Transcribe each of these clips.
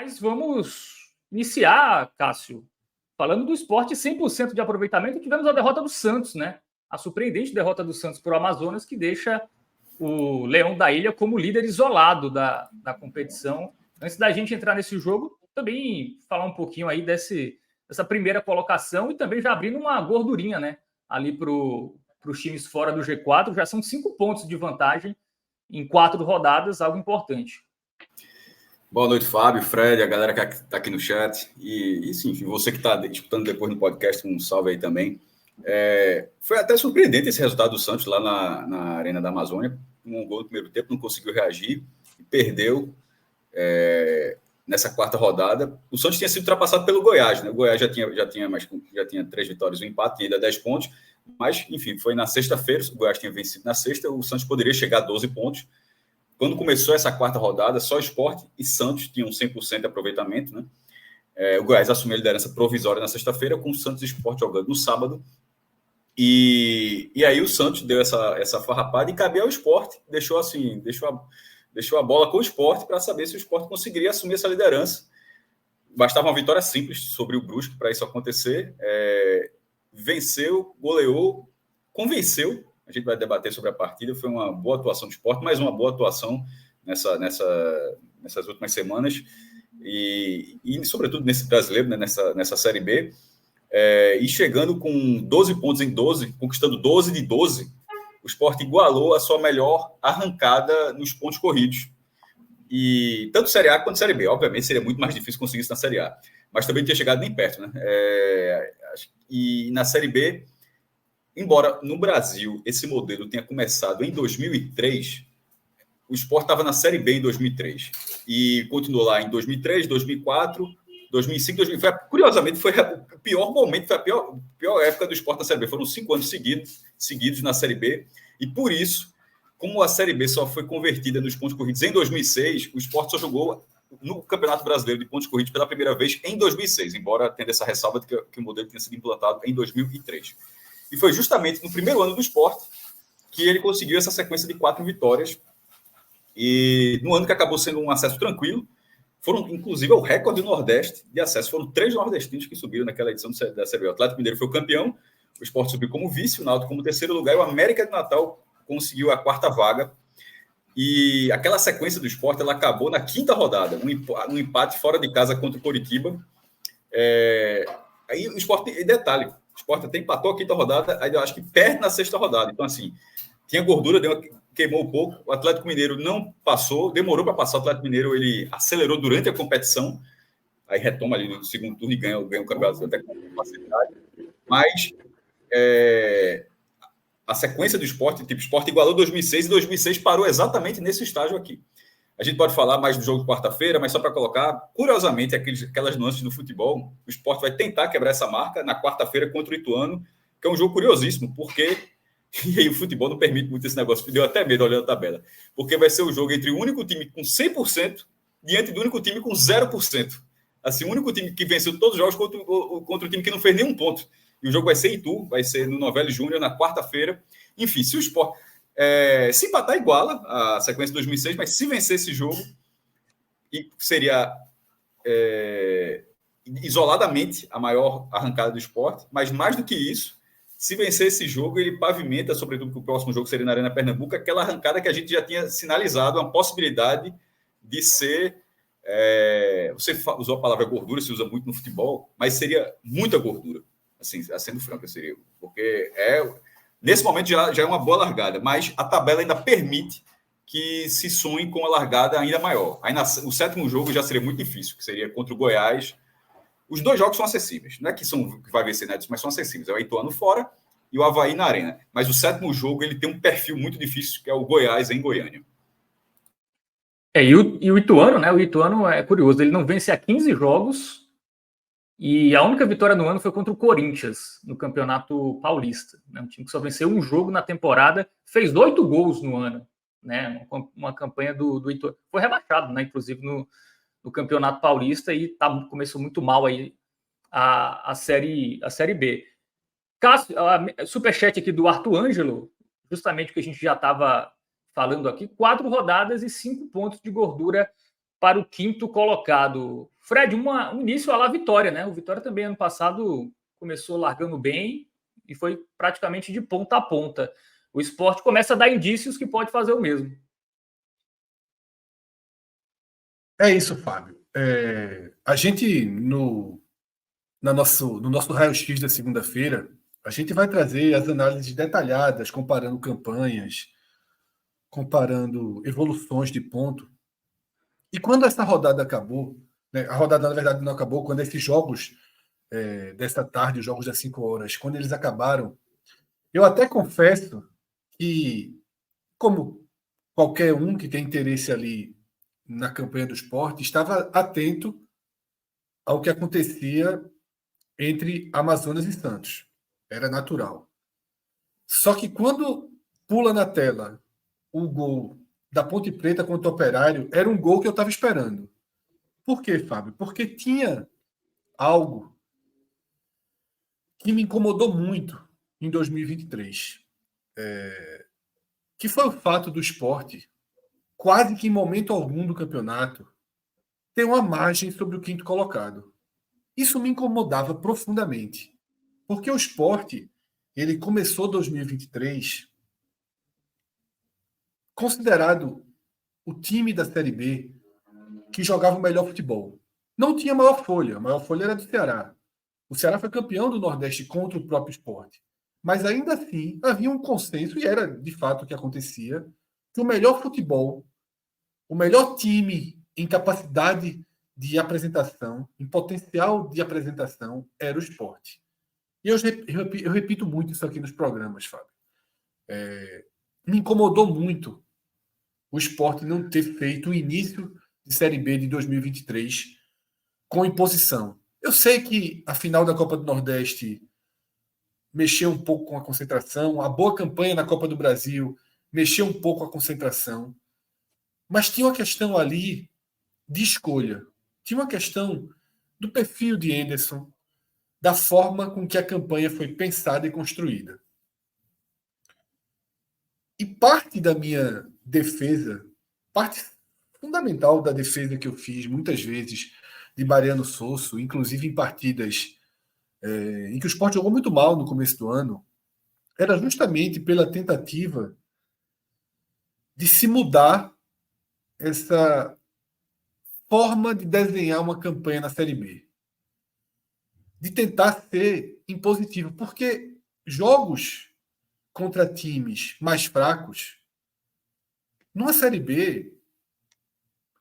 Mas vamos iniciar, Cássio, falando do Sport 100% de aproveitamento. Tivemos a derrota do Santos, né? A surpreendente derrota do Santos para o Amazonas, que deixa o Leão da Ilha como líder isolado da competição. Antes da gente entrar nesse jogo, também falar um pouquinho aí dessa primeira colocação e também já abrindo uma gordurinha, né? Ali para os times fora do G4, já são 5 pontos de vantagem em 4 rodadas, algo importante. Boa noite, Fábio, Fred, a galera que está aqui no chat. E sim, você que está escutando depois no podcast, um salve aí também. Foi até surpreendente esse resultado do Santos lá na Arena da Amazônia. Um gol no primeiro tempo, não conseguiu reagir e perdeu nessa quarta rodada. O Santos tinha sido ultrapassado pelo Goiás, né? O Goiás já tinha 3 vitórias e um empate, tinha ainda 10 pontos. Mas, enfim, foi na sexta-feira, o Goiás tinha vencido na sexta, o Santos poderia chegar a 12 pontos. Quando começou essa quarta rodada, só Sport e Santos tinham 100% de aproveitamento, né? O Goiás assumiu a liderança provisória na sexta-feira, com o Santos e Sport jogando no sábado. E aí o Santos deu essa farrapada e cabia ao Sport, deixou a bola com o Sport para saber se o Sport conseguiria assumir essa liderança. Bastava uma vitória simples sobre o Brusque para isso acontecer. Venceu, goleou, convenceu. A gente vai debater sobre a partida. Foi uma boa atuação do Sport, mais uma boa atuação nessas últimas semanas. E sobretudo, nesse brasileiro, né, nessa Série B. E chegando com 12 pontos em 12, conquistando 12 de 12, o Sport igualou a sua melhor arrancada nos pontos corridos. E tanto Série A quanto Série B. Obviamente, seria muito mais difícil conseguir isso na Série A. Mas também não tinha chegado nem perto, né? E na Série B... Embora no Brasil esse modelo tenha começado em 2003, o Sport estava na Série B em 2003 e continuou lá em 2003, 2004, 2005, 2005. Curiosamente, foi o pior momento, foi a pior época do Sport na Série B. Foram 5 anos seguidos na Série B e por isso, como a Série B só foi convertida nos pontos corridos em 2006, o Sport só jogou no Campeonato Brasileiro de Pontos Corridos pela primeira vez em 2006, embora tendo essa ressalva de que o modelo tinha sido implantado em 2003. E foi justamente no primeiro ano do Sport que ele conseguiu essa sequência de 4 vitórias. E no ano que acabou sendo um acesso tranquilo, foram, inclusive, o recorde do Nordeste de acesso. Foram 3 nordestinos que subiram naquela edição da Série B. O Atlético Mineiro foi o campeão, o Sport subiu como vice, o Náutico como terceiro lugar, e o América de Natal conseguiu a 4ª vaga. E aquela sequência do Sport, ela acabou na 5ª rodada, um empate fora de casa contra o Coritiba. Aí o Sport, e detalhe, o Sport até empatou a 5ª rodada, aí eu acho que perde na 6ª rodada. Então, assim, tinha gordura, queimou um pouco. O Atlético Mineiro não passou, demorou para passar. O Atlético Mineiro ele acelerou durante a competição, aí retoma ali no segundo turno e ganha o campeonato até com facilidade. Mas a sequência do Sport, tipo, o Sport igualou 2006 e 2006 parou exatamente nesse estágio aqui. A gente pode falar mais do jogo de quarta-feira, mas só para colocar, curiosamente, aquelas nuances do futebol, o Sport vai tentar quebrar essa marca na quarta-feira contra o Ituano, que é um jogo curiosíssimo, porque e aí o futebol não permite muito esse negócio, deu até medo olhando a tabela, porque vai ser o jogo entre o único time com 100% diante do único time com 0%. Assim, o único time que venceu todos os jogos contra o time que não fez nenhum ponto. E o jogo vai ser em Itu, vai ser no Novelli Júnior, na quarta-feira. Enfim, se o Sport... se empatar, iguala a sequência de 2006, mas se vencer esse jogo, seria isoladamente a maior arrancada do Sport, mas mais do que isso, se vencer esse jogo, ele pavimenta, sobretudo que o próximo jogo seria na Arena Pernambuco, aquela arrancada que a gente já tinha sinalizado, uma possibilidade de ser... você usou a palavra gordura, se usa muito no futebol, mas seria muita gordura, assim, sendo franco, seria, porque nesse momento já é uma boa largada, mas a tabela ainda permite que se sonhe com uma largada ainda maior. Aí o 7º jogo já seria muito difícil, que seria contra o Goiás. Os 2 jogos são acessíveis, não é que vai vencer, né, mas são acessíveis. É o Ituano fora e o Avaí na Arena. Mas o 7º jogo ele tem um perfil muito difícil, que é o Goiás em Goiânia. E o Ituano, né? O Ituano é curioso, ele não vence há 15 jogos. E a única vitória no ano foi contra o Corinthians, no Campeonato Paulista. Né? Um time que só venceu um jogo na temporada, fez 8 gols no ano. Né? Uma campanha do Ituano. Foi rebaixado, né? Inclusive, no Campeonato Paulista, e começou muito mal aí a série B. Cássio, superchat aqui do Arthur Ângelo, justamente o que a gente já estava falando aqui, 4 rodadas e 5 pontos de gordura para o quinto colocado. Fred, um início à la Vitória, né? O Vitória também ano passado começou largando bem e foi praticamente de ponta a ponta. O Sport começa a dar indícios que pode fazer o mesmo. É isso, Fábio. A gente, no nosso raio-x da segunda-feira, a gente vai trazer as análises detalhadas, comparando campanhas, comparando evoluções de ponto. E quando essa rodada acabou, né, a rodada, na verdade, não acabou, quando esses jogos dessa tarde, os jogos das 5 horas, quando eles acabaram, eu até confesso que, como qualquer um que tem interesse ali na campanha do Sport, estava atento ao que acontecia entre Amazonas e Santos. Era natural. Só que quando pula na tela o gol da Ponte Preta contra o Operário, era um gol que eu estava esperando. Por quê, Fábio? Porque tinha algo que me incomodou muito em 2023. Que foi o fato do Sport, quase que em momento algum do campeonato, ter uma margem sobre o quinto colocado. Isso me incomodava profundamente. Porque o Sport, ele começou 2023 considerado o time da Série B que jogava o melhor futebol. Não tinha maior folha. A maior folha era do Ceará. O Ceará foi campeão do Nordeste contra o próprio Sport. Mas ainda assim, havia um consenso, e era de fato o que acontecia, que o melhor futebol, o melhor time em capacidade de apresentação, em potencial de apresentação, era o Sport. E eu repito muito isso aqui nos programas, Fábio. Me incomodou muito o Sport não ter feito o início de Série B de 2023 com imposição. Eu sei que a final da Copa do Nordeste mexeu um pouco com a concentração, a boa campanha na Copa do Brasil mexeu um pouco com a concentração, mas tinha uma questão ali de escolha. Tinha uma questão do perfil de Anderson, da forma com que a campanha foi pensada e construída. E parte da minha defesa, parte fundamental da defesa que eu fiz muitas vezes de Mariano Sosso, inclusive em partidas em que o Sport jogou muito mal no começo do ano, era justamente pela tentativa de se mudar essa forma de desenhar uma campanha na Série B. De tentar ser impositivo, porque jogos contra times mais fracos, numa Série B,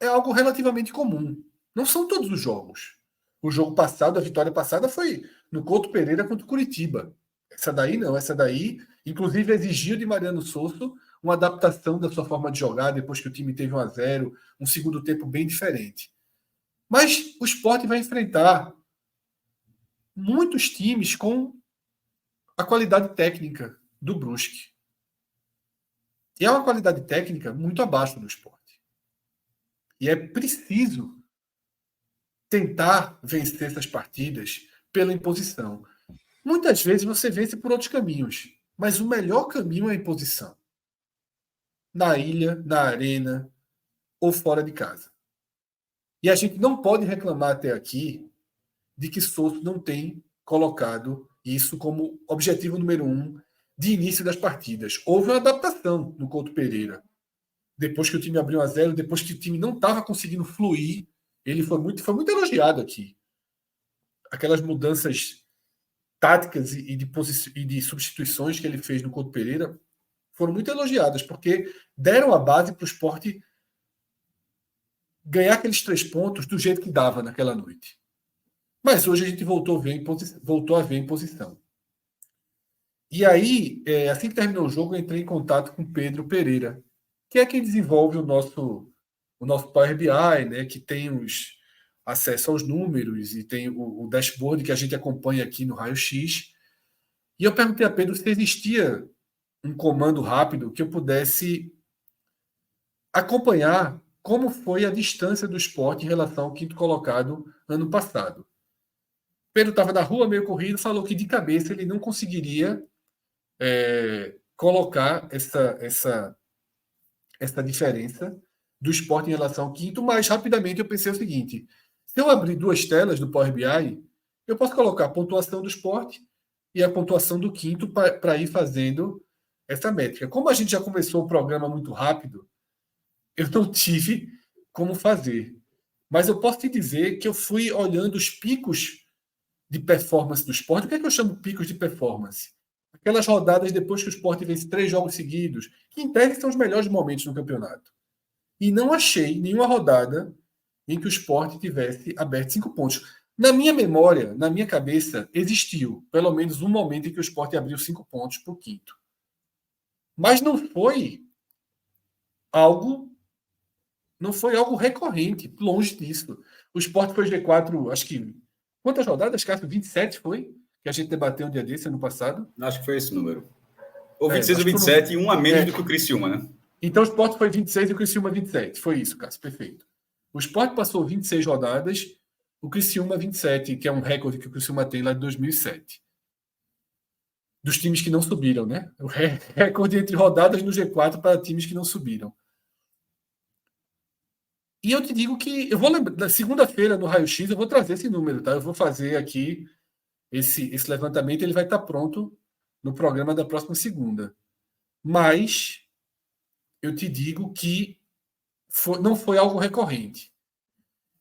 é algo relativamente comum. Não são todos os jogos. O jogo passado, a vitória passada, foi no Couto Pereira contra o Curitiba. Essa daí não. Essa daí, inclusive, exigiu de Mariano Sosso uma adaptação da sua forma de jogar depois que o time teve 1-0, um segundo tempo bem diferente. Mas o Sport vai enfrentar muitos times com a qualidade técnica do Brusque. E é uma qualidade técnica muito abaixo do Sport. E é preciso tentar vencer essas partidas pela imposição. Muitas vezes você vence por outros caminhos, mas o melhor caminho é a imposição. Na ilha, na arena ou fora de casa. E a gente não pode reclamar até aqui de que Souto não tem colocado isso como objetivo número 1 de início das partidas. Houve uma adaptação no Couto Pereira. Depois que o time abriu 1-0, depois que o time não estava conseguindo fluir, ele foi muito elogiado aqui. Aquelas mudanças táticas e de substituições que ele fez no Couto Pereira foram muito elogiadas, porque deram a base para o Sport ganhar aqueles 3 pontos do jeito que dava naquela noite. Mas hoje a gente voltou a ver em posição. E aí, assim que terminou o jogo, eu entrei em contato com Pedro Pereira, que é quem desenvolve o nosso Power BI, né, que tem acesso aos números e tem o dashboard que a gente acompanha aqui no Raio-X. E eu perguntei a Pedro se existia um comando rápido que eu pudesse acompanhar como foi a distância do Sport em relação ao quinto colocado ano passado. Pedro estava na rua, meio corrido, falou que de cabeça ele não conseguiria colocar essa diferença do Sport em relação ao quinto, mas rapidamente eu pensei o seguinte: se eu abrir 2 telas do Power BI, eu posso colocar a pontuação do Sport e a pontuação do quinto para ir fazendo essa métrica. Como a gente já começou o programa muito rápido, eu não tive como fazer. Mas eu posso te dizer que eu fui olhando os picos de performance do Sport. O que é que eu chamo de picos de performance? Aquelas rodadas depois que o Sport vence 3 jogos seguidos, que em tese são os melhores momentos no campeonato. E não achei nenhuma rodada em que o Sport tivesse aberto 5 pontos. Na minha memória, na minha cabeça, existiu pelo menos um momento em que o Sport abriu 5 pontos para o quinto. Mas não foi algo recorrente, longe disso. O Sport foi G4, acho que... Quantas rodadas, Cássio? 27 foi? Que a gente debateu um dia desse, ano passado? Acho que foi esse número. Ou 26 ou 27, e um a menos do que o Criciúma, né? Então o Sport foi 26 e o Criciúma 27. Foi isso, Cássio, perfeito. O Sport passou 26 rodadas, o Criciúma 27, que é um recorde que o Criciúma tem lá de 2007. Dos times que não subiram, né? O recorde entre rodadas no G4 para times que não subiram. E eu te digo que eu vou lembrar, na segunda-feira no Raio X eu vou trazer esse número, tá? Eu vou fazer aqui esse levantamento, ele vai estar pronto no programa da próxima segunda. Mas eu te digo que não foi algo recorrente.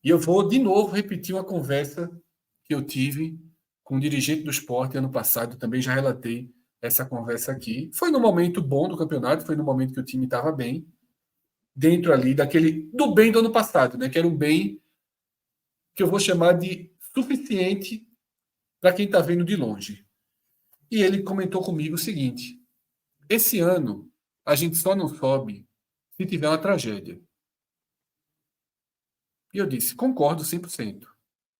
E eu vou de novo repetir uma conversa que eu tive com o dirigente do Sport ano passado, também já relatei essa conversa aqui. Foi no momento bom do campeonato, foi no momento que o time estava bem, dentro ali do bem do ano passado, né? Que era um bem que eu vou chamar de suficiente para quem está vendo de longe. E ele comentou comigo o seguinte: esse ano a gente só não sobe se tiver uma tragédia. E eu disse, concordo 100%.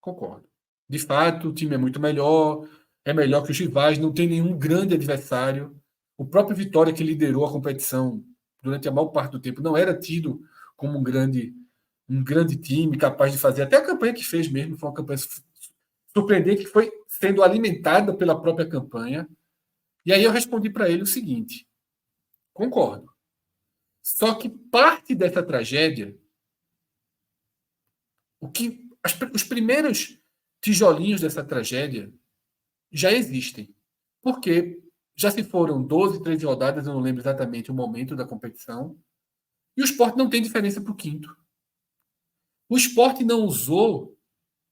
Concordo. De fato, o time é muito melhor, é melhor que os rivais, não tem nenhum grande adversário. O próprio Vitória, que liderou a competição durante a maior parte do tempo, não era tido como um grande time, capaz de fazer. Até a campanha que fez mesmo foi uma campanha surpreendente, que foi sendo alimentada pela própria campanha. E aí eu respondi para ele o seguinte: concordo. Só que parte dessa tragédia, os primeiros tijolinhos dessa tragédia já existem. Porque já se foram 12, 13 rodadas, eu não lembro exatamente o momento da competição, e o Sport não tem diferença para o quinto. O Sport não usou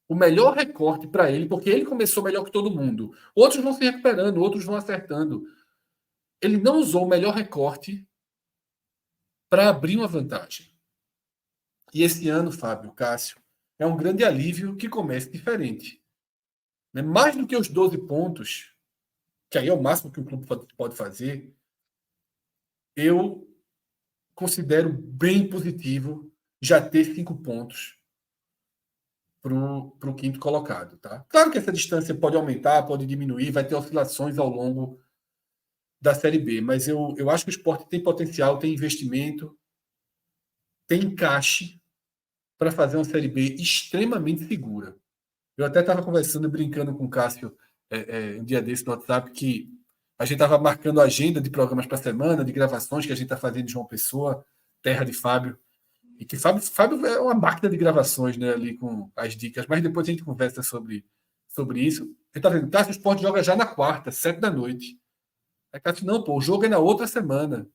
o melhor recorte para ele, porque ele começou melhor que todo mundo. Outros vão se recuperando, outros vão acertando. Ele não usou o melhor recorte para abrir uma vantagem. E esse ano, Fábio, Cássio, é um grande alívio que comece diferente. Mais do que os 12 pontos, que aí é o máximo que o clube pode fazer, eu considero bem positivo já ter 5 pontos para o quinto colocado. Tá? Claro que essa distância pode aumentar, pode diminuir, vai ter oscilações ao longo da Série B, mas eu acho que o Sport tem potencial, tem investimento, tem encaixe para fazer uma Série B extremamente segura. Eu até estava conversando e brincando com o Cássio um dia desse no WhatsApp, que a gente estava marcando a agenda de programas para a semana, de gravações que a gente está fazendo de João Pessoa, terra de Fábio. E que Fábio é uma máquina de gravações, né, ali com as dicas, mas depois a gente conversa sobre isso. Ele está vendo, Cássio, o Sport joga já na quarta, 7 da noite. Aí Cássio, não, pô, o jogo é na outra semana.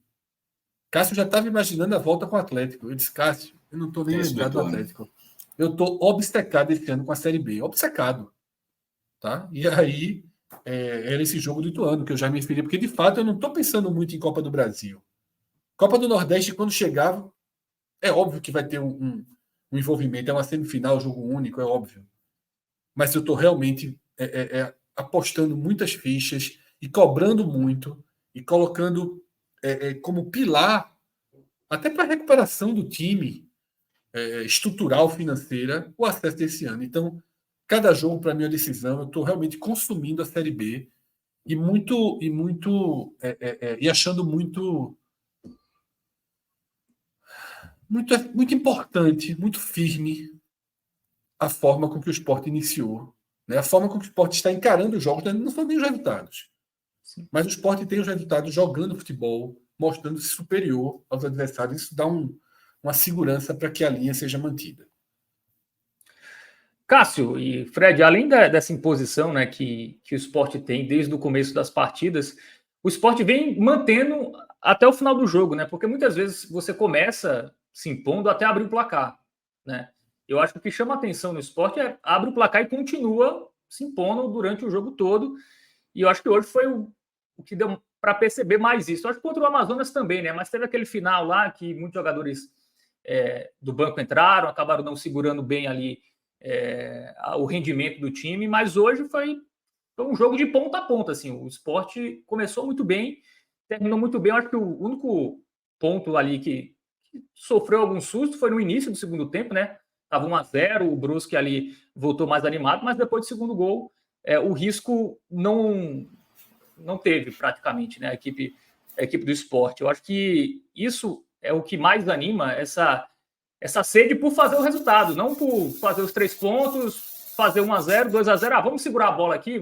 Cássio já estava imaginando a volta com o Atlético. Eu disse, Cássio, eu não estou nem lembrado do Atlético. Eu estou obcecado esse ano com a Série B. Obcecado. Tá? E aí, era esse jogo do Ituano que eu já me referi, porque de fato eu não estou pensando muito em Copa do Brasil. Copa do Nordeste, quando chegava, é óbvio que vai ter um envolvimento, é uma semifinal, jogo único, é óbvio. Mas eu estou realmente apostando muitas fichas e cobrando muito e colocando como pilar, até para a recuperação do time estrutural, financeira, o acesso desse ano. Então, cada jogo, para mim, é uma decisão. Eu estou realmente consumindo a Série B e achando muito importante, muito firme a forma com que o Sport iniciou, né? A forma com que o Sport está encarando os jogos, não são nem os resultados. Sim. Mas o Sport tem os resultados jogando futebol, mostrando-se superior aos adversários. Isso dá um uma segurança para que a linha seja mantida. Cássio e Fred, além dessa imposição, né, que o Sport tem desde o começo das partidas, o Sport vem mantendo até o final do jogo, né? Porque muitas vezes você começa se impondo até abrir o placar, né? Eu acho que o que chama atenção no Sport é abre o placar e continua se impondo durante o jogo todo. E eu acho que hoje foi o que deu para perceber mais isso. Eu acho que contra o Amazonas também, né? Mas teve aquele final lá que muitos jogadores do banco entraram, acabaram não segurando bem ali o rendimento do time, mas hoje foi um jogo de ponta a ponta. Assim, o Sport começou muito bem, terminou muito bem. Eu acho que o único ponto ali que sofreu algum susto foi no início do segundo tempo, né? Estava 1-0, o Brusque ali voltou mais animado, mas depois do segundo gol, o risco não teve praticamente, né? A equipe do Sport. Eu acho que isso é o que mais anima essa sede por fazer o resultado, não por fazer os 3 pontos, fazer 1-0, 2-0. Vamos segurar a bola aqui,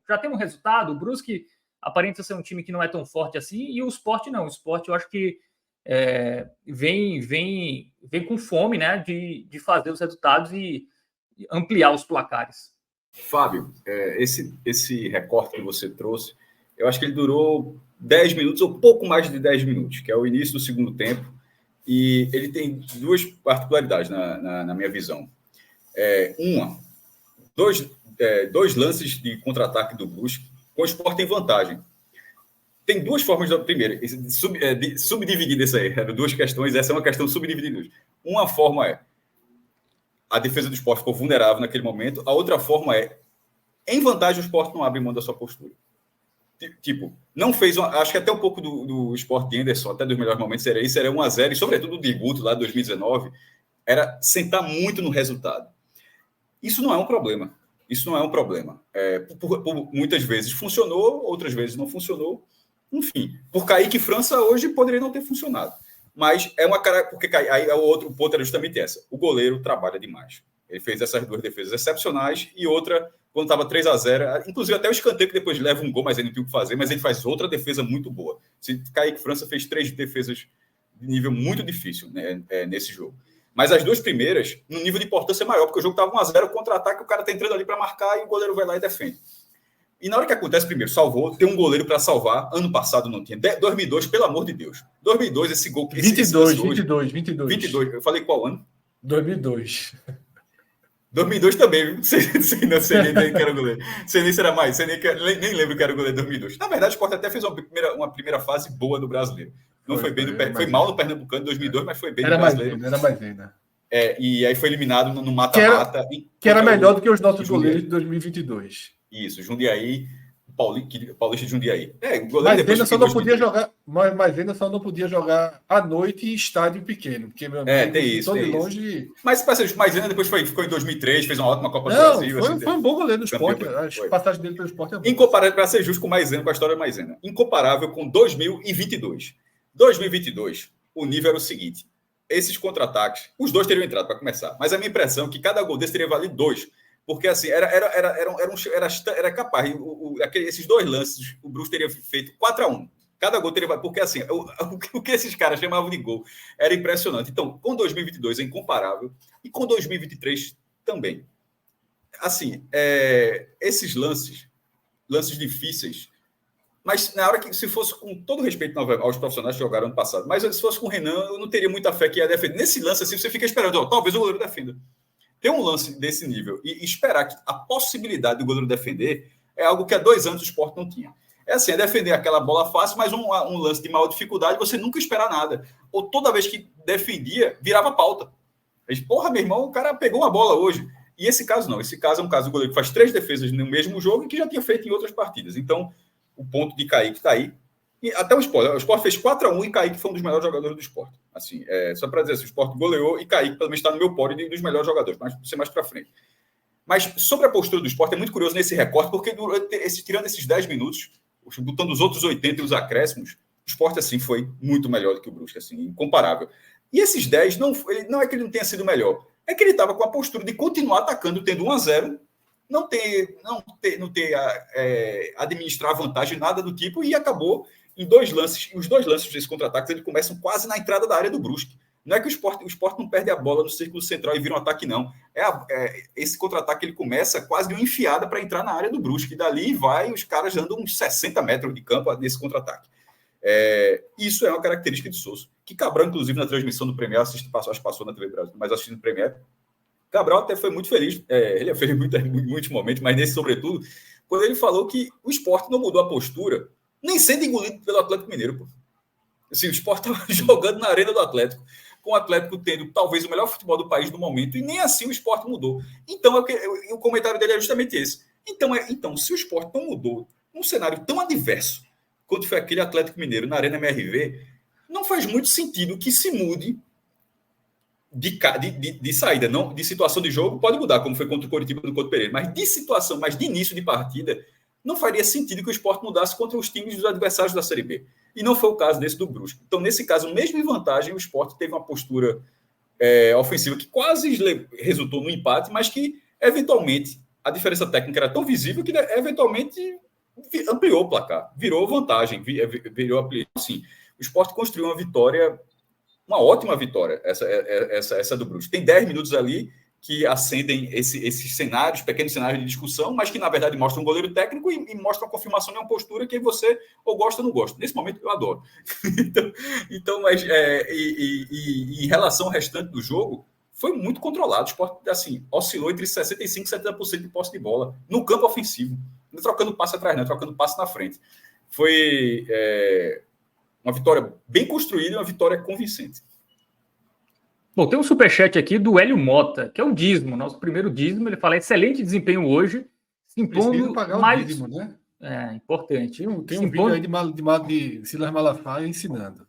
já tem um resultado. O Brusque aparenta ser um time que não é tão forte assim, e o Sport não. O Sport, eu acho que vem com fome, né, de fazer os resultados e ampliar os placares. Fábio, esse recorte que você trouxe, eu acho que ele durou 10 minutos ou pouco mais de 10 minutos, que é o início do segundo tempo. E ele tem 2 particularidades na minha visão. Dois lances de contra-ataque do Brusque com o Sport em vantagem. Tem 2 formas. Primeiro, subdividir isso aí. Eram 2 questões, essa é uma questão subdividida. Uma forma é a defesa do Sport ficou vulnerável naquele momento, a outra forma é em vantagem o Sport não abre mão da sua postura. Tipo, não fez acho que até um pouco do Sport de Anderson, até dos melhores momentos era isso, era 1-0, e sobretudo de Guto lá de 2019, era sentar muito no resultado. Isso não é um problema. Por muitas vezes funcionou, outras vezes não funcionou. Enfim, por Kaique e França hoje poderia não ter funcionado. Mas é uma cara. Porque aí o outro ponto era justamente essa. O goleiro trabalha demais. Ele fez essas 2 defesas excepcionais e outra, quando estava 3-0, inclusive até o escanteio que depois leva um gol, mas ele não tem o que fazer, mas ele faz outra defesa muito boa. Kaique França fez 3 defesas de nível muito difícil, né, nesse jogo. Mas as 2 primeiras, no nível de importância maior, porque o jogo estava 1-0, contra-ataque, o cara está entrando ali para marcar e o goleiro vai lá e defende. E na hora que acontece, primeiro, salvou, tem um goleiro para salvar. Ano passado não tinha. 2002, pelo amor de Deus. 2002, esse gol... 22. Eu falei qual ano? 2002. 2002 também, viu? Não sei nem que era o goleiro. Sei nem se era mais. Nem lembro que era o goleiro de 2002. Na verdade, o Sport até fez uma primeira fase boa do brasileiro. Não foi bem foi mal no Pernambucano em 2002, mas foi bem no brasileiro. Era mais ainda. E aí foi eliminado no mata-mata. Que era melhor do que os nossos goleiros de 2022. Isso, Jundiaí, Paulista de Jundiaí. Mas ainda só não podia jogar à noite em estádio pequeno. Porque, meu amigo, tem isso. De longe... Mas para ser Maisena depois ficou em 2003, fez uma ótima Copa do Brasil. Foi um bom goleiro do Sport. As passagens dele pelo Sport é boa. Incomparável, para ser justo com Maisena, com a história de Maisena. Incomparável com 2022. 2022, o nível era o seguinte. Esses contra-ataques, os 2 teriam entrado para começar. Mas a minha impressão é que cada gol desse teria valido 2. Porque assim, era capaz, esses 2 lances, o Brusque teria feito 4-1. Cada gol teria. Porque assim, o que esses caras chamavam de gol era impressionante. Então, com 2022 é incomparável, e com 2023 também. Assim, esses lances difíceis, mas na hora que, se fosse com todo respeito aos profissionais que jogaram ano passado, mas se fosse com o Renan, eu não teria muita fé que ia defender. Nesse lance, assim, você fica esperando, talvez o goleiro defenda. Ter um lance desse nível e esperar que a possibilidade do goleiro defender é algo que há 2 anos o Sport não tinha. É defender aquela bola fácil, mas um lance de maior dificuldade, você nunca espera nada. Ou toda vez que defendia, virava pauta. Porra, meu irmão, o cara pegou uma bola hoje. E esse caso não. Esse caso é um caso do goleiro que faz 3 defesas no mesmo jogo e que já tinha feito em outras partidas. Então, o ponto de Kaique está aí. E até o Sport fez 4-1 e Kaique foi um dos melhores jogadores do Sport. Assim, só para dizer assim, o Sport goleou e Kaique pelo menos está no meu pódio dos melhores jogadores, mas ser mais para frente. Mas sobre a postura do Sport é muito curioso nesse recorte, porque tirando esses 10 minutos, botando os outros 80 e os acréscimos, o Sport assim, foi muito melhor do que o Brusque, assim, incomparável. E esses 10, não é que ele não tenha sido melhor, é que ele estava com a postura de continuar atacando, tendo 1-0, não administrar vantagem, nada do tipo, e acabou em 2 lances. Os 2 lances desse contra-ataque, eles começam quase na entrada da área do Brusque. Não é que o Sport não perde a bola no círculo central e vira um ataque, não. Esse contra-ataque ele começa quase de uma enfiada para entrar na área do Brusque. E dali vai, os caras andam uns 60 metros de campo nesse contra-ataque. Isso é uma característica de Sousa. Que Cabral, inclusive, na transmissão do Premier, acho que passou na TV Brasil, mas assistindo o Premier, Cabral até foi muito feliz. Ele é feliz em muitos momentos, mas nesse, sobretudo, quando ele falou que o Sport não mudou a postura, nem sendo engolido pelo Atlético Mineiro, pô. Assim, o Sport estava jogando na arena do Atlético, com o Atlético tendo talvez o melhor futebol do país no momento, e nem assim o Sport mudou. Então, o comentário dele é justamente esse. Então, se o Sport não mudou num cenário tão adverso quanto foi aquele Atlético Mineiro na Arena MRV, não faz muito sentido que se mude de saída. Não, de situação de jogo pode mudar, como foi contra o Coritiba no Couto Pereira, mas de situação, mas de início de partida, não faria sentido que o Sport mudasse contra os times dos adversários da Série B. E não foi o caso desse do Brusque. Então, nesse caso, mesmo em vantagem, o Sport teve uma postura ofensiva que quase resultou no empate, mas que, eventualmente, a diferença técnica era tão visível que, eventualmente, ampliou o placar. Virou vantagem. Assim, o Sport construiu uma vitória, uma ótima vitória, essa do Brusque. Tem 10 minutos ali que acendem esses cenários, pequenos cenários de discussão, mas que, na verdade, mostram um goleiro técnico e mostram a confirmação de uma postura que você ou gosta ou não gosta. Nesse momento, eu adoro. Mas em relação ao restante do jogo, foi muito controlado. O Sport, assim, oscilou entre 65% e 70% de posse de bola no campo ofensivo. Não trocando passe atrás, não, trocando passe na frente. Foi uma vitória bem construída e uma vitória convincente. Bom, tem um superchat aqui do Hélio Mota, que é o dízimo, nosso primeiro dízimo. Ele fala: excelente desempenho hoje, se impondo pagar mais. O dízimo, né? Importante. Tem um vídeo aí de Silas Malafaia ensinando.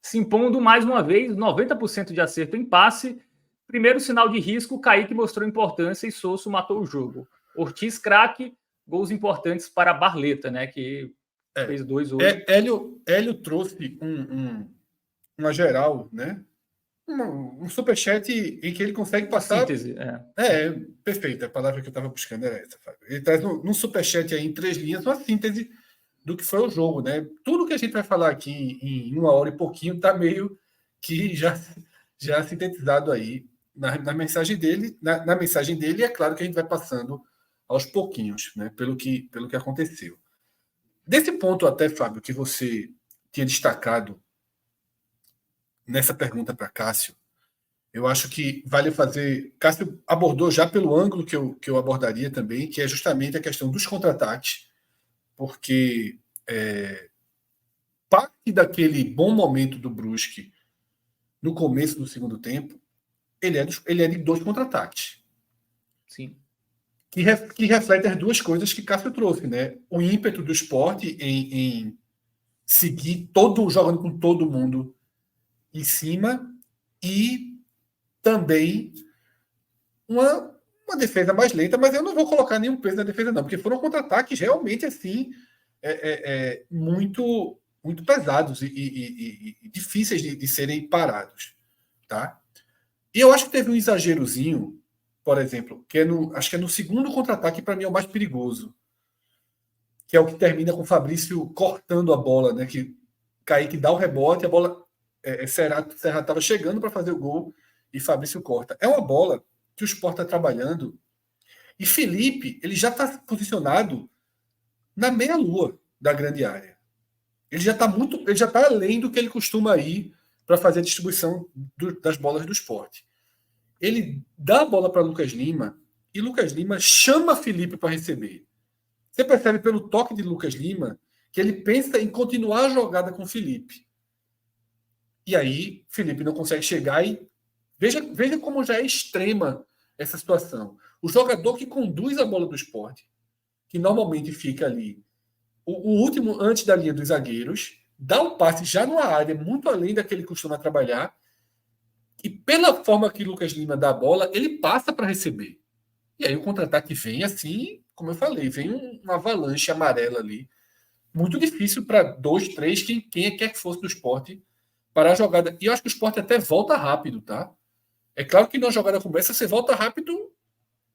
Se impondo mais uma vez, 90% de acerto em passe. Primeiro sinal de risco, Kaique mostrou importância e Sousa matou o jogo. Ortiz, craque, gols importantes para Barleta, né? Que fez 2 hoje. Hélio trouxe uma geral, né? Um superchat em que ele consegue passar. Síntese, Perfeito. A palavra que eu estava buscando era essa, Fábio. Ele traz num superchat aí em 3 linhas uma síntese do que foi o jogo, né? Tudo que a gente vai falar aqui em 1 hora e pouquinho está meio que já sintetizado aí na mensagem dele. Na mensagem dele, é claro que a gente vai passando aos pouquinhos, né? Pelo que aconteceu. Desse ponto até, Fábio, que você tinha destacado nessa pergunta para Cássio, eu acho que vale fazer. Cássio abordou já pelo ângulo que eu abordaria também, que é justamente a questão dos contra-ataques, porque parte daquele bom momento do Brusque no começo do segundo tempo, ele é de 2 contra-ataques. Sim. Que reflete as 2 coisas que Cássio trouxe, né? O ímpeto do Sport em seguir jogando com todo mundo em cima e também uma defesa mais lenta, mas eu não vou colocar nenhum peso na defesa não, porque foram contra-ataques realmente assim muito muito pesados e difíceis de serem parados, tá? E eu acho que teve um exagerozinho, por exemplo, que acho que é no segundo contra-ataque, para mim é o mais perigoso, que é o que termina com o Fabrício cortando a bola, né? Que Kaique dá o rebote, a bola Serra estava chegando para fazer o gol e Fabrício corta. É uma bola que o Sport está trabalhando e Felipe ele já está posicionado na meia-lua da grande área. Ele já está além do que ele costuma ir para fazer a distribuição das bolas do Sport. Ele dá a bola para Lucas Lima e Lucas Lima chama Felipe para receber. Você percebe pelo toque de Lucas Lima que ele pensa em continuar a jogada com Felipe. E aí, Felipe não consegue chegar e veja como já é extrema essa situação. O jogador que conduz a bola do Sport, que normalmente fica ali, o último antes da linha dos zagueiros, dá um passe já numa área muito além da que ele costuma trabalhar, e pela forma que Lucas Lima dá a bola, ele passa para receber. E aí o contra-ataque vem assim, como eu falei, vem uma avalanche amarela ali. Muito difícil para 2, 3, quem quer que fosse do Sport, para a jogada. E eu acho que o Sport até volta rápido, tá? É claro que numa jogada como essa, você volta rápido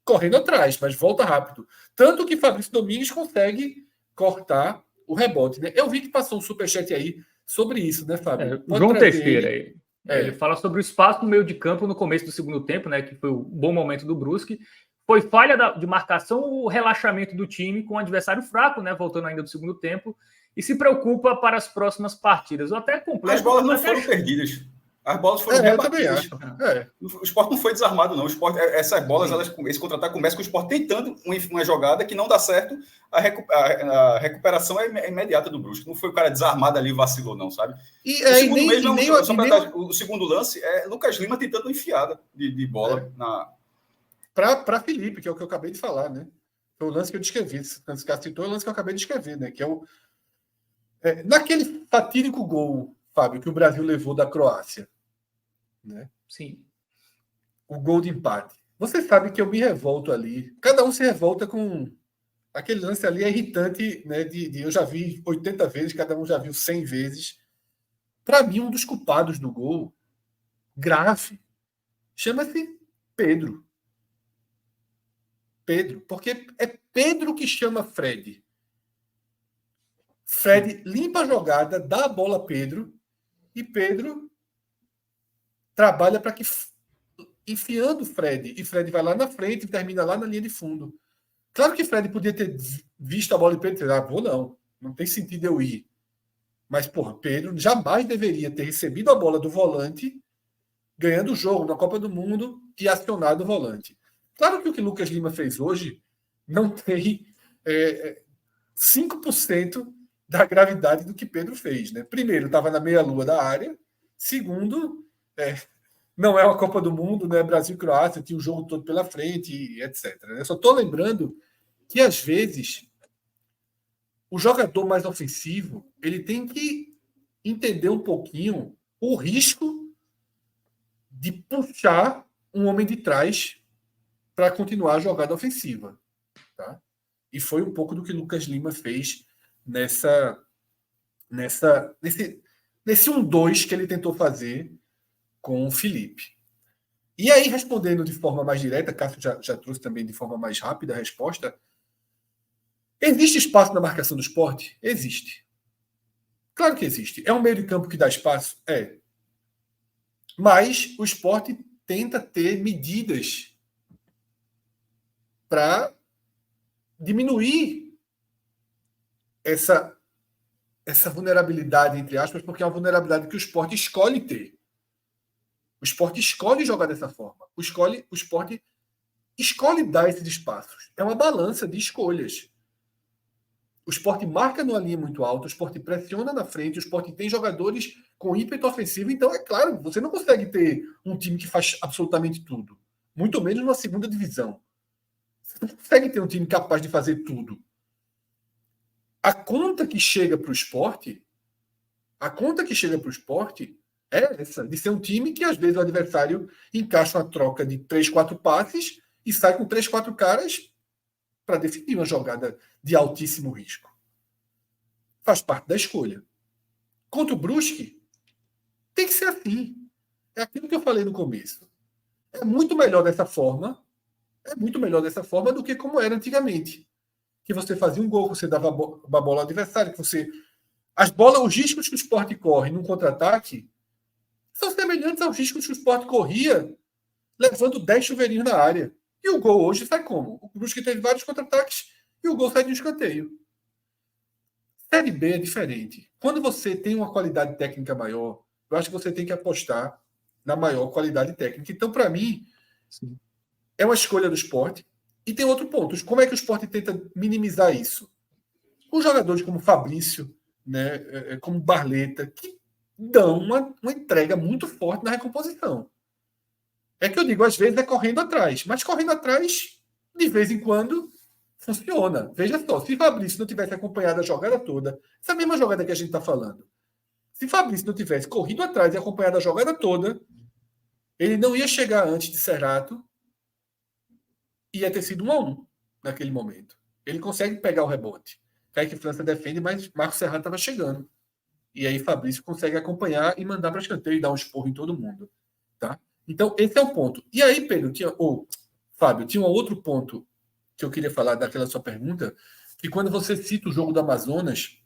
correndo atrás, mas volta rápido. Tanto que Fabrício Domingues consegue cortar o rebote, né? Eu vi que passou um superchat aí sobre isso, né, Fábio? João Teixeira aí. Ele fala sobre o espaço no meio de campo no começo do segundo tempo, né? Que foi o bom momento do Brusque. Foi falha de marcação, o relaxamento do time com o adversário fraco, né? Voltando ainda do segundo tempo. E se preocupa para as próximas partidas. Eu até completo. As bolas não foram perdidas. As bolas foram rebatidas. O Sport não foi desarmado, não. O Sport, essas bolas, esse contra-ataque começa com o Sport tentando uma jogada que não dá certo. A recuperação é imediata do Brusque. Não foi o cara desarmado ali e vacilou, não, sabe? O segundo lance é Lucas Lima tentando uma enfiada de bola para Felipe, que é o que eu acabei de falar, né? Foi o lance que eu descrevi. Esse cara citou, é o lance que eu acabei de escrever, né? Que é o naquele fatídico gol, Fábio, que o Brasil levou da Croácia, né? Sim. O gol de empate. Você sabe que eu me revolto ali. Cada um se revolta com aquele lance ali, é irritante, né? Eu já vi 80 vezes, cada um já viu 100 vezes. Para mim, um dos culpados do gol grave chama-se Pedro. Porque é Pedro que chama Fred. Fred limpa a jogada, dá a bola a Pedro, e Pedro trabalha para que enfiando o Fred, e Fred vai lá na frente e termina lá na linha de fundo. Claro que Fred podia ter visto a bola e Pedro dizer, não tem sentido eu ir. Mas, Pedro jamais deveria ter recebido a bola do volante, ganhando o jogo na Copa do Mundo e acionado o volante. Claro que o que Lucas Lima fez hoje não tem 5% da gravidade do que Pedro fez, né? Primeiro, estava na meia-lua da área. Segundo, não é uma Copa do Mundo, não é Brasil e Croácia, tinha o jogo todo pela frente, etc. Eu só estou lembrando que, às vezes, o jogador mais ofensivo ele tem que entender um pouquinho o risco de puxar um homem de trás para continuar a jogada ofensiva. Tá? E foi um pouco do que Lucas Lima fez nesse 1-2 que ele tentou fazer com o Felipe. E aí, respondendo de forma mais direta, Cássio já trouxe também de forma mais rápida a resposta. Existe espaço na marcação do Sport? Existe. Claro que existe. É um meio de campo que dá espaço? É. Mas o Sport tenta ter medidas para diminuir essa vulnerabilidade, entre aspas, porque é uma vulnerabilidade que o Sport escolhe ter. O Sport escolhe jogar dessa forma. O Sport escolhe dar esses espaços. É uma balança de escolhas. O Sport marca numa linha muito alta, o Sport pressiona na frente, o Sport tem jogadores com ímpeto ofensivo. Então, é claro, você não consegue ter um time que faz absolutamente tudo. Muito menos numa segunda divisão. Você não consegue ter um time capaz de fazer tudo. A conta que chega para o Sport é essa, de ser um time que às vezes o adversário encaixa uma troca de 3, 4 passes e sai com 3, 4 caras para definir uma jogada de altíssimo risco. Faz parte da escolha. Contra o Brusque, tem que ser assim. É aquilo que eu falei no começo. É muito melhor dessa forma do que como era antigamente. Que você fazia um gol, que você dava uma bola ao adversário, que você... os riscos que o Sport corre num contra-ataque são semelhantes aos riscos que o Sport corria levando 10 chuveirinhos na área. E o gol hoje sai como? O Brusque teve vários contra-ataques e o gol sai de um escanteio. Série B é diferente. Quando você tem uma qualidade técnica maior, eu acho que você tem que apostar na maior qualidade técnica. Então, para mim, sim, é uma escolha do Sport. E tem outro ponto. Como é que o Sport tenta minimizar isso? Com jogadores como Fabrício, né, como Barleta, que dão uma entrega muito forte na recomposição. É que eu digo, às vezes é correndo atrás. Mas correndo atrás, de vez em quando, funciona. Veja só, se Fabrício não tivesse acompanhado a jogada toda, essa mesma jogada que a gente está falando, se Fabrício não tivesse corrido atrás e acompanhado a jogada toda, ele não ia chegar antes de Serrato, ia ter sido 1-1 naquele momento. Ele consegue pegar o rebote. Kaique França defende, mas Marcos Serrato estava chegando. E aí Fabrício consegue acompanhar e mandar para escanteio e dar um esporro em todo mundo. Tá? Então, esse é o ponto. E aí, Pedro, Fábio, tinha um outro ponto que eu queria falar daquela sua pergunta, que quando você cita o jogo do Amazonas,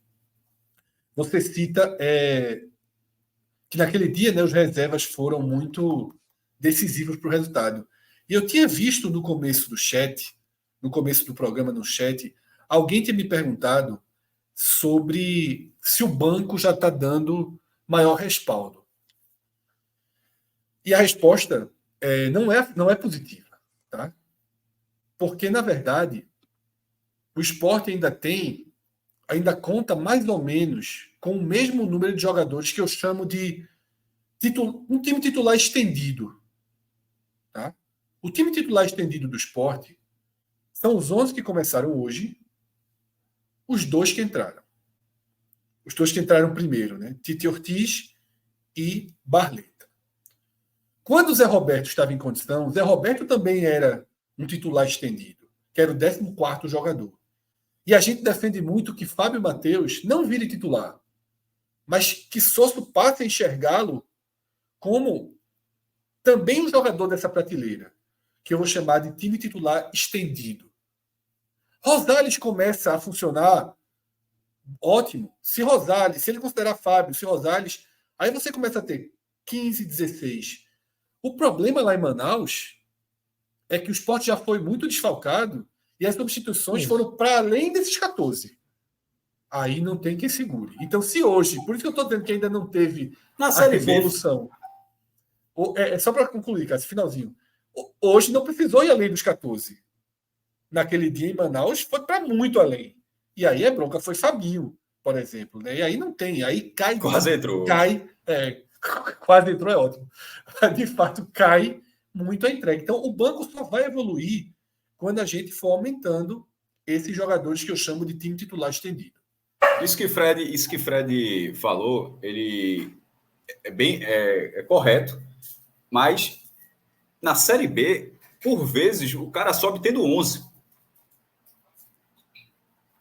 você cita que naquele dia, né, os reservas foram muito decisivos para o resultado. E eu tinha visto no começo do chat, no começo do programa no chat, alguém tinha me perguntado sobre se o banco já está dando maior respaldo. E a resposta não é positiva, tá? Porque, na verdade, o Sport ainda conta mais ou menos com o mesmo número de jogadores que eu chamo de um time titular estendido. Tá? O time titular estendido do Sport são os 11 que começaram hoje, os 2 que entraram. Os 2 que entraram primeiro, né? Tite Ortiz e Barleta. Quando o Zé Roberto estava em condição, o Zé Roberto também era um titular estendido, que era o 14º jogador. E a gente defende muito que Fábio Matheus não vire titular, mas que Sosso passe a enxergá-lo como também um jogador dessa prateleira, que eu vou chamar de time titular estendido. Rosales começa a funcionar ótimo. Se ele considerar Fábio, se Rosales, aí você começa a ter 15, 16. O problema lá em Manaus é que o Sport já foi muito desfalcado e as substituições foram para além desses 14. Aí não tem quem segure. Então, se hoje, por isso que eu estou dizendo que ainda não teve Na a Série B, revolução. Só para concluir, cara, esse finalzinho. Hoje não precisou ir além dos 14. Naquele dia em Manaus foi para muito além. E aí a bronca foi Fabinho, por exemplo. Né? E aí não tem. Aí cai. Quase entrou. Quase entrou é ótimo. De fato, cai muito a entrega. Então, o banco só vai evoluir quando a gente for aumentando esses jogadores que eu chamo de time titular estendido. Isso que Fred falou, ele é correto, mas na Série B, por vezes, o cara sobe tendo 11.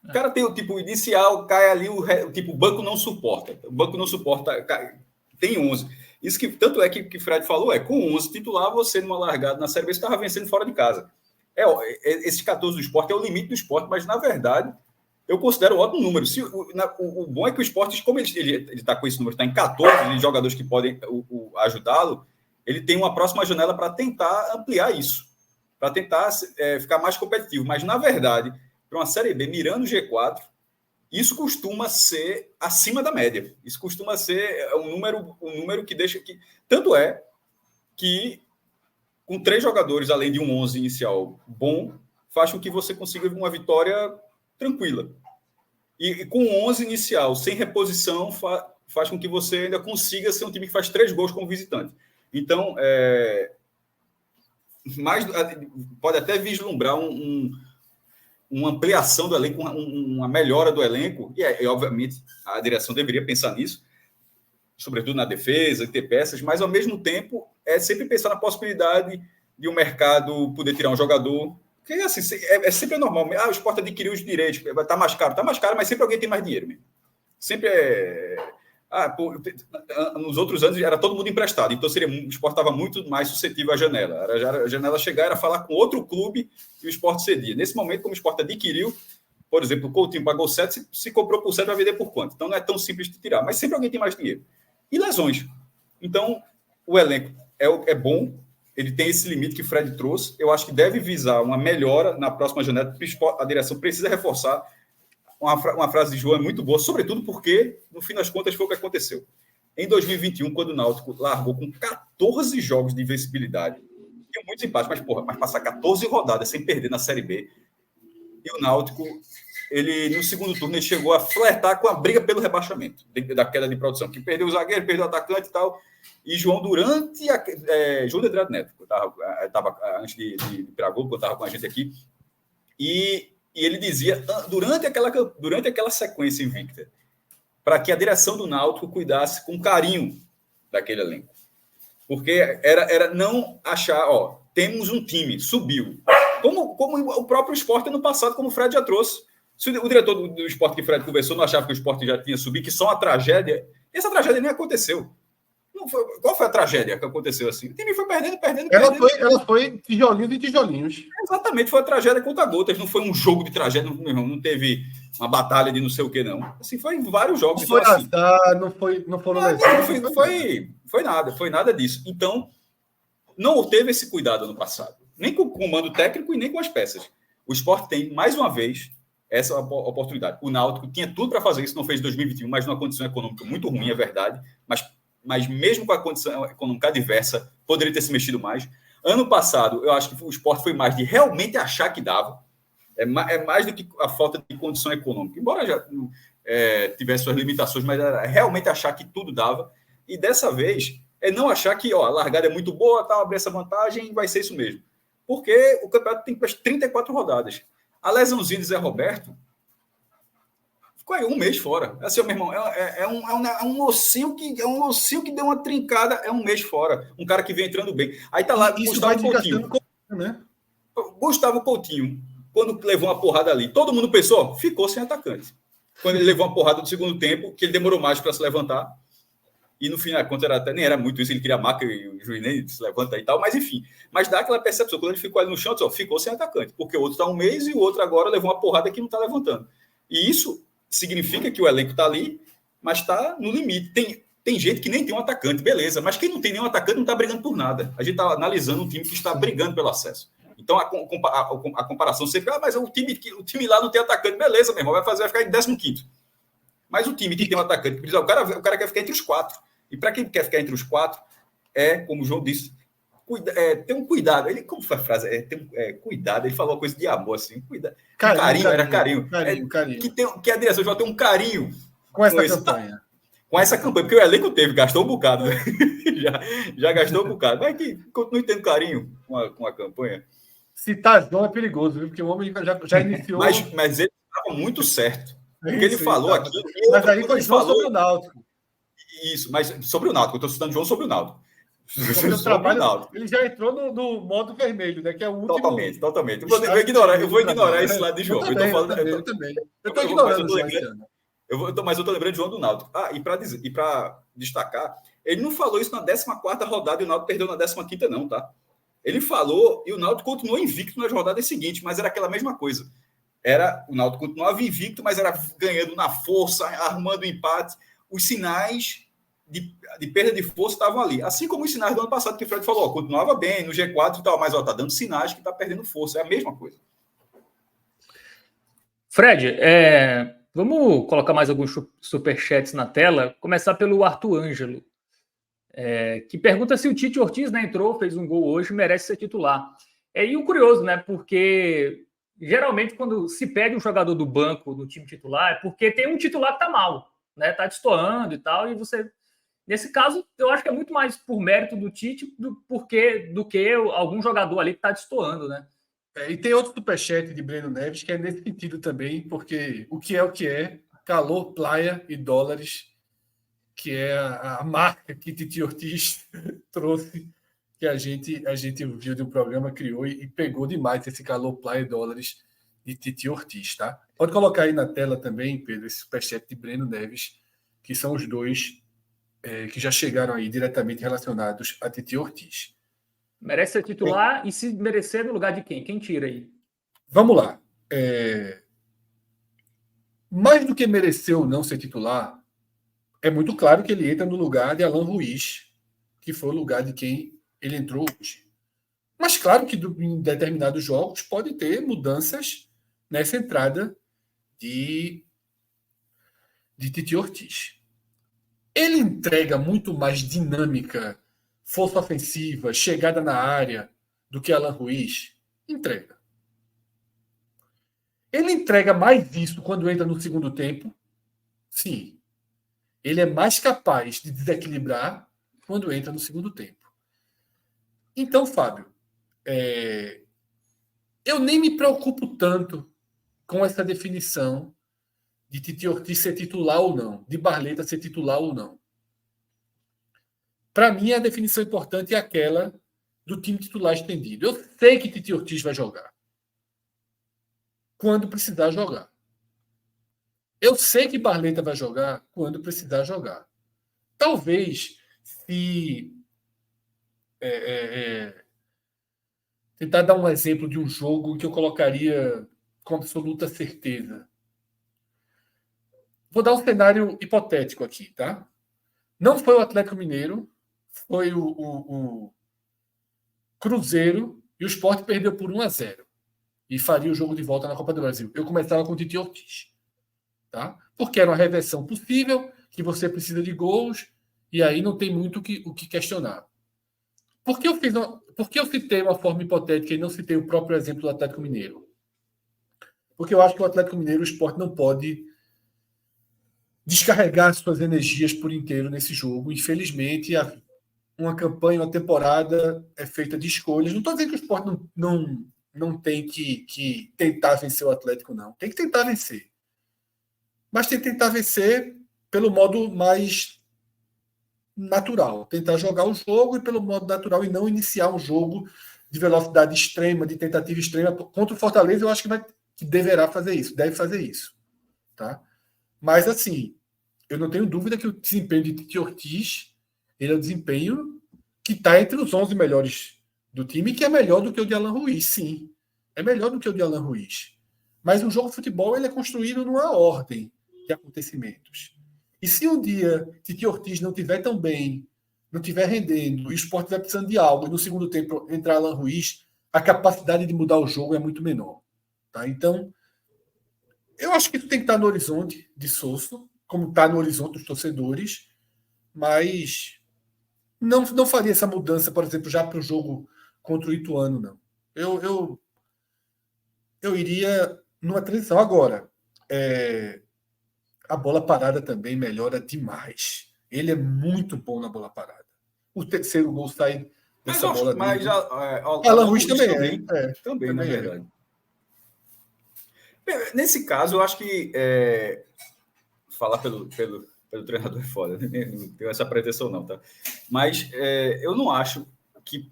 O cara tem o tipo inicial, cai ali, o banco não suporta. O banco não suporta, tem 11. Isso que tanto é que Fred falou, com 11 titular, você numa largada na Série B, você estava vencendo fora de casa. Esse 14 do Sport é o limite do Sport, mas na verdade, eu considero um ótimo número. O bom é que o Sport, como ele está com esse número, está em 14 de jogadores que podem ajudá-lo, ele tem uma próxima janela para tentar ampliar isso, para tentar ficar mais competitivo. Mas, na verdade, para uma Série B, mirando o G4, isso costuma ser acima da média. Isso costuma ser um número que deixa... Tanto é que, com 3 jogadores, além de um 11 inicial bom, faz com que você consiga uma vitória tranquila. E com 11 inicial, sem reposição, faz com que você ainda consiga ser um time que faz 3 gols como visitante. Então, pode até vislumbrar uma ampliação do elenco, uma melhora do elenco, e obviamente a direção deveria pensar nisso, sobretudo na defesa, ter peças, mas ao mesmo tempo é sempre pensar na possibilidade de o mercado poder tirar um jogador. Porque assim, sempre normal. O Sport adquiriu os direitos, está mais caro, mas sempre alguém tem mais dinheiro mesmo. Sempre nos outros anos era todo mundo emprestado, então o Sport estava muito mais suscetível à janela. A janela chegar, era falar com outro clube e o Sport cedia. Nesse momento, como o Sport adquiriu, por exemplo, o Coutinho pagou 7, se comprou por 7, vai vender por quanto? Então não é tão simples de tirar, mas sempre alguém tem mais dinheiro. E lesões. Então, o elenco é bom, ele tem esse limite que o Fred trouxe. Eu acho que deve visar uma melhora na próxima janela. A direção precisa reforçar. Uma frase de João é muito boa, sobretudo porque, no fim das contas, foi o que aconteceu. Em 2021, quando o Náutico largou com 14 jogos de invencibilidade, tinha muitos empates, mas passar 14 rodadas sem perder na Série B, e o Náutico, no segundo turno, ele chegou a flertar com a briga pelo rebaixamento, da queda de produção, que perdeu o zagueiro, perdeu o atacante e tal. E João, João de Andrade Neto, estava antes de virar gol, eu estava com a gente aqui, e ele dizia, durante aquela sequência invicta, para que a direção do Náutico cuidasse com carinho daquele elenco. Porque era não achar, temos um time, subiu. Como o próprio Sport no passado, como o Fred já trouxe. Se o diretor do Sport que o Fred conversou não achava que o Sport já tinha subido, que só uma tragédia, essa tragédia nem aconteceu. Não foi, qual foi a tragédia que aconteceu assim? O time foi perdendo. Ela foi tijolinhos e tijolinhos. Exatamente, foi a tragédia contra gotas. Não foi um jogo de tragédia, não teve uma batalha de não sei o que, não. Assim, foi em vários jogos. Não foi então, assim, azar, não foram lesões. Foi nada disso. Então, não teve esse cuidado ano passado. Nem com o comando técnico e nem com as peças. O Sport tem, mais uma vez, essa oportunidade. O Náutico tinha tudo para fazer isso, não fez em 2021, mas numa condição econômica muito ruim, é verdade. Mas mesmo com a condição econômica adversa, poderia ter se mexido mais. Ano passado, eu acho que o Sport foi mais de realmente achar que dava. É mais do que a falta de condição econômica. Embora já tivesse suas limitações, mas era realmente achar que tudo dava. E dessa vez, é não achar que a largada é muito boa, tá, abrir essa vantagem e vai ser isso mesmo. Porque o campeonato tem 34 rodadas. A lesãozinha de Zé Roberto ficou aí um mês fora. Assim, meu irmão, é um ossinho que deu uma trincada, é um mês fora. Um cara que vem entrando bem. Aí tá lá, isso Gustavo Coutinho, né? Gustavo Coutinho, quando levou uma porrada ali, todo mundo pensou, ficou sem atacante. Quando ele levou uma porrada no segundo tempo, que ele demorou mais para se levantar, e no final, nem era muito isso, ele queria a marca e o juiz nem se levanta e tal, mas enfim. Mas dá aquela percepção, quando ele ficou ali no chão, ficou sem atacante, porque o outro está um mês e o outro agora levou uma porrada que não está levantando. E isso significa que o elenco está ali, mas está no limite. Tem gente que nem tem um atacante, beleza, mas quem não tem nenhum atacante não está brigando por nada. A gente está analisando um time que está brigando pelo acesso. Então, a comparação sempre, mas o time lá não tem atacante, beleza, meu irmão, vai ficar em 15º. Mas o time que tem um atacante, o cara quer ficar entre os 4. E para quem quer ficar entre os 4, como o João disse, ter um cuidado. Ele, como foi a frase? Cuidado. Ele falou uma coisa de amor, assim. Carinho. Que a direção já tem um carinho com essa campanha. Com essa campanha, porque o elenco gastou um bocado, né? já gastou um bocado. Mas que continue tendo carinho com a campanha. Citar João é perigoso, viu? Porque o homem já iniciou. Mas ele estava muito certo. Porque ele falou aqui. Mas aí foi João sobre o Náutico. Isso, mas sobre o Náutico. Eu estou citando João sobre o Náutico. Ele já entrou no modo vermelho, né? Que é o último. Totalmente. Eu vou ignorar esse lado de João. Eu também. Eu estou ignorando o João. Mas eu estou lembrando de João do Náutico. E para destacar, ele não falou isso na 14ª rodada e o Náutico perdeu na 15ª, não, tá? Ele falou e o Náutico continuou invicto nas rodadas seguintes, mas era aquela mesma coisa. O Náutico continuava invicto, mas era ganhando na força, arrumando empate. Os sinais de perda de força estavam ali. Assim como os sinais do ano passado, que o Fred falou, continuava bem no G4 e tal, mas está dando sinais que está perdendo força. É a mesma coisa. Fred, vamos colocar mais alguns superchats na tela. Começar pelo Arthur Ângelo, que pergunta se o Tite Ortiz, né, entrou, fez um gol hoje, merece ser titular. E o curioso, né, porque geralmente quando se pede um jogador do banco do time titular, é porque tem um titular que está mal, né, tá destoando e tal, e você... Nesse caso, eu acho que é muito mais por mérito do Tite do que algum jogador ali que está destoando, né? E tem outro superchat de Breno Neves que é nesse sentido também, porque o que é, calor, praia e dólares, que é a marca que Titi Ortiz trouxe, que a gente viu de um programa, criou e pegou demais esse calor, praia e dólares de Titi Ortiz, tá? Pode colocar aí na tela também, Pedro, esse superchat de Breno Neves, que são os dois que já chegaram aí diretamente relacionados a Titi Ortiz. Merece ser titular e se merecer no lugar de quem? Quem tira aí? Vamos lá. Mais do que merecer ou não ser titular, é muito claro que ele entra no lugar de Alan Ruiz, que foi o lugar de quem ele entrou hoje. Mas claro que em determinados jogos pode ter mudanças nessa entrada de Titi Ortiz. Ele entrega muito mais dinâmica, força ofensiva, chegada na área do que Alan Ruiz? Entrega. Ele entrega mais isso quando entra no segundo tempo? Sim. Ele é mais capaz de desequilibrar quando entra no segundo tempo. Então, Fábio, eu nem me preocupo tanto com essa definição de Titi Ortiz ser titular ou não, de Barleta ser titular ou não. Para mim, a definição importante é aquela do time titular estendido. Eu sei que Titi Ortiz vai jogar quando precisar jogar. Eu sei que Barleta vai jogar quando precisar jogar. Talvez, se tentar dar um exemplo de um jogo que eu colocaria com absoluta certeza. Vou dar um cenário hipotético aqui, tá? Não foi o Atlético Mineiro, foi o Cruzeiro e o Sport perdeu por 1-0 e faria o jogo de volta na Copa do Brasil. Eu começava com o Titi Ortiz, tá? Porque era uma reversão possível, que você precisa de gols e aí não tem muito o que questionar. Por que eu citei uma forma hipotética e não citei o próprio exemplo do Atlético Mineiro? Porque eu acho que o Atlético Mineiro, o Sport não pode descarregar suas energias por inteiro nesse jogo. Infelizmente, uma campanha, uma temporada é feita de escolhas. Não estou dizendo que o Sport não tem que tentar vencer o Atlético, não. Tem que tentar vencer. Mas tem que tentar vencer pelo modo mais natural. Tentar jogar o jogo e pelo modo natural e não iniciar um jogo de velocidade extrema, de tentativa extrema. Contra o Fortaleza, eu acho que deverá fazer isso, deve fazer isso. Tá? Mas, assim, eu não tenho dúvida que o desempenho de Titi Ortiz ele é o desempenho que está entre os 11 melhores do time, que é melhor do que o de Alan Ruiz, sim. É melhor do que o de Alan Ruiz. Mas um jogo de futebol ele é construído numa ordem de acontecimentos. E se um dia Titi Ortiz não estiver tão bem, não estiver rendendo, e o Sport estiver precisando de algo, e no segundo tempo entrar Alan Ruiz, a capacidade de mudar o jogo é muito menor. Tá? Então, eu acho que isso tem que estar no horizonte de Sosso, como está no horizonte dos torcedores, mas não faria essa mudança, por exemplo, já para o jogo contra o Ituano, não. Eu iria numa transição. Agora, a bola parada também melhora demais. Ele é muito bom na bola parada. O terceiro gol sai dessa bola dele. Alan Ruiz também Também, na verdade. Nesse caso, eu acho que falar pelo treinador é foda, não tenho essa pretensão não, tá? Mas eu não acho que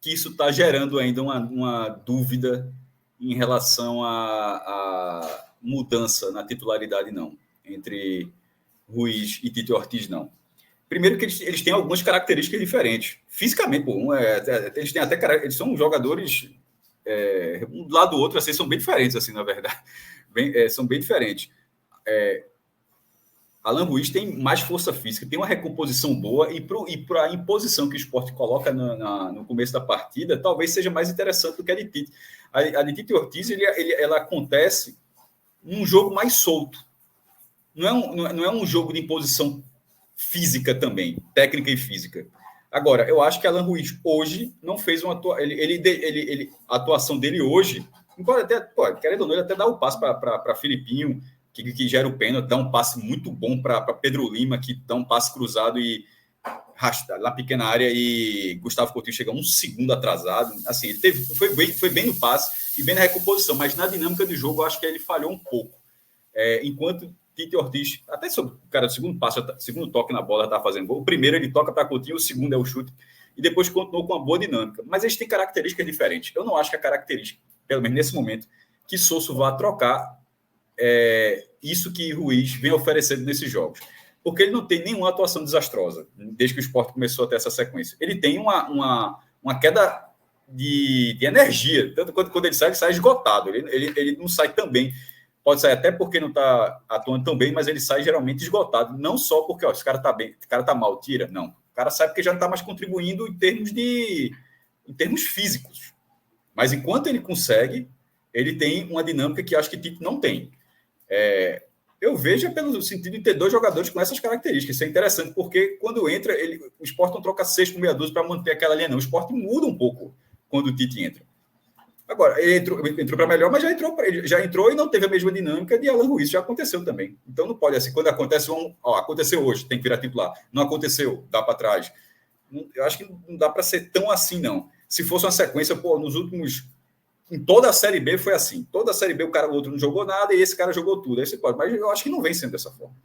isso está gerando ainda uma dúvida em relação à mudança na titularidade, não, entre Ruiz e Titi Ortiz, não. Primeiro que eles têm algumas características diferentes. Fisicamente, eles têm até eles são jogadores um do lado do outro, assim, são bem diferentes, assim, na verdade. São bem diferentes. Alan Ruiz tem mais força física, tem uma recomposição boa e para a imposição que o Sport coloca no começo da partida, talvez seja mais interessante do que a de Titi. A de Titi Ortiz, ela acontece num jogo mais solto. Não é um jogo de imposição física também, técnica e física. Agora, eu acho que Alan Ruiz hoje não fez uma a atuação dele hoje, embora até, querendo ou não, ele até dá o passo para Filipinho, que gera o pênalti, dá um passe muito bom para Pedro Lima, que dá um passe cruzado e rasta na pequena área, e Gustavo Coutinho chega um segundo atrasado. Assim, ele foi bem no passe e bem na recomposição, mas na dinâmica do jogo eu acho que ele falhou um pouco. Enquanto Titi Ortiz, até sobre o cara do segundo passo, segundo toque na bola, está fazendo gol. O primeiro ele toca para Coutinho, o segundo é o chute, e depois continuou com uma boa dinâmica. Mas eles têm características diferentes. Eu não acho que a característica, pelo menos nesse momento, que Sosso vá trocar isso que Ruiz vem oferecendo nesses jogos. Porque ele não tem nenhuma atuação desastrosa, desde que o Sport começou a ter essa sequência. Ele tem uma queda de energia. Tanto quando ele sai esgotado. Ele não sai tão bem. Pode sair até porque não está atuando tão bem, mas ele sai geralmente esgotado. Não só porque esse cara está bem, esse cara está mal, tira. Não. O cara sai porque já não está mais contribuindo em termos físicos. Mas enquanto ele consegue, ele tem uma dinâmica que acho que Tite não tem. Eu vejo pelo sentido de ter dois jogadores com essas características. Isso é interessante, porque quando entra, o Sport não troca 6 por meia dúzia para manter aquela linha, não. O Sport muda um pouco quando o Tite entra. Agora, ele entrou para melhor, mas já entrou e não teve a mesma dinâmica de Alan Ruiz. Já aconteceu também. Então não pode, assim, quando acontece aconteceu hoje, tem que virar titular. Não aconteceu, dá para trás. Eu acho que não dá para ser tão assim, não. Se fosse uma sequência, nos últimos... Em toda a Série B foi assim. Toda a Série B o outro não jogou nada e esse cara jogou tudo. Aí você pode, mas eu acho que não vem sendo dessa forma.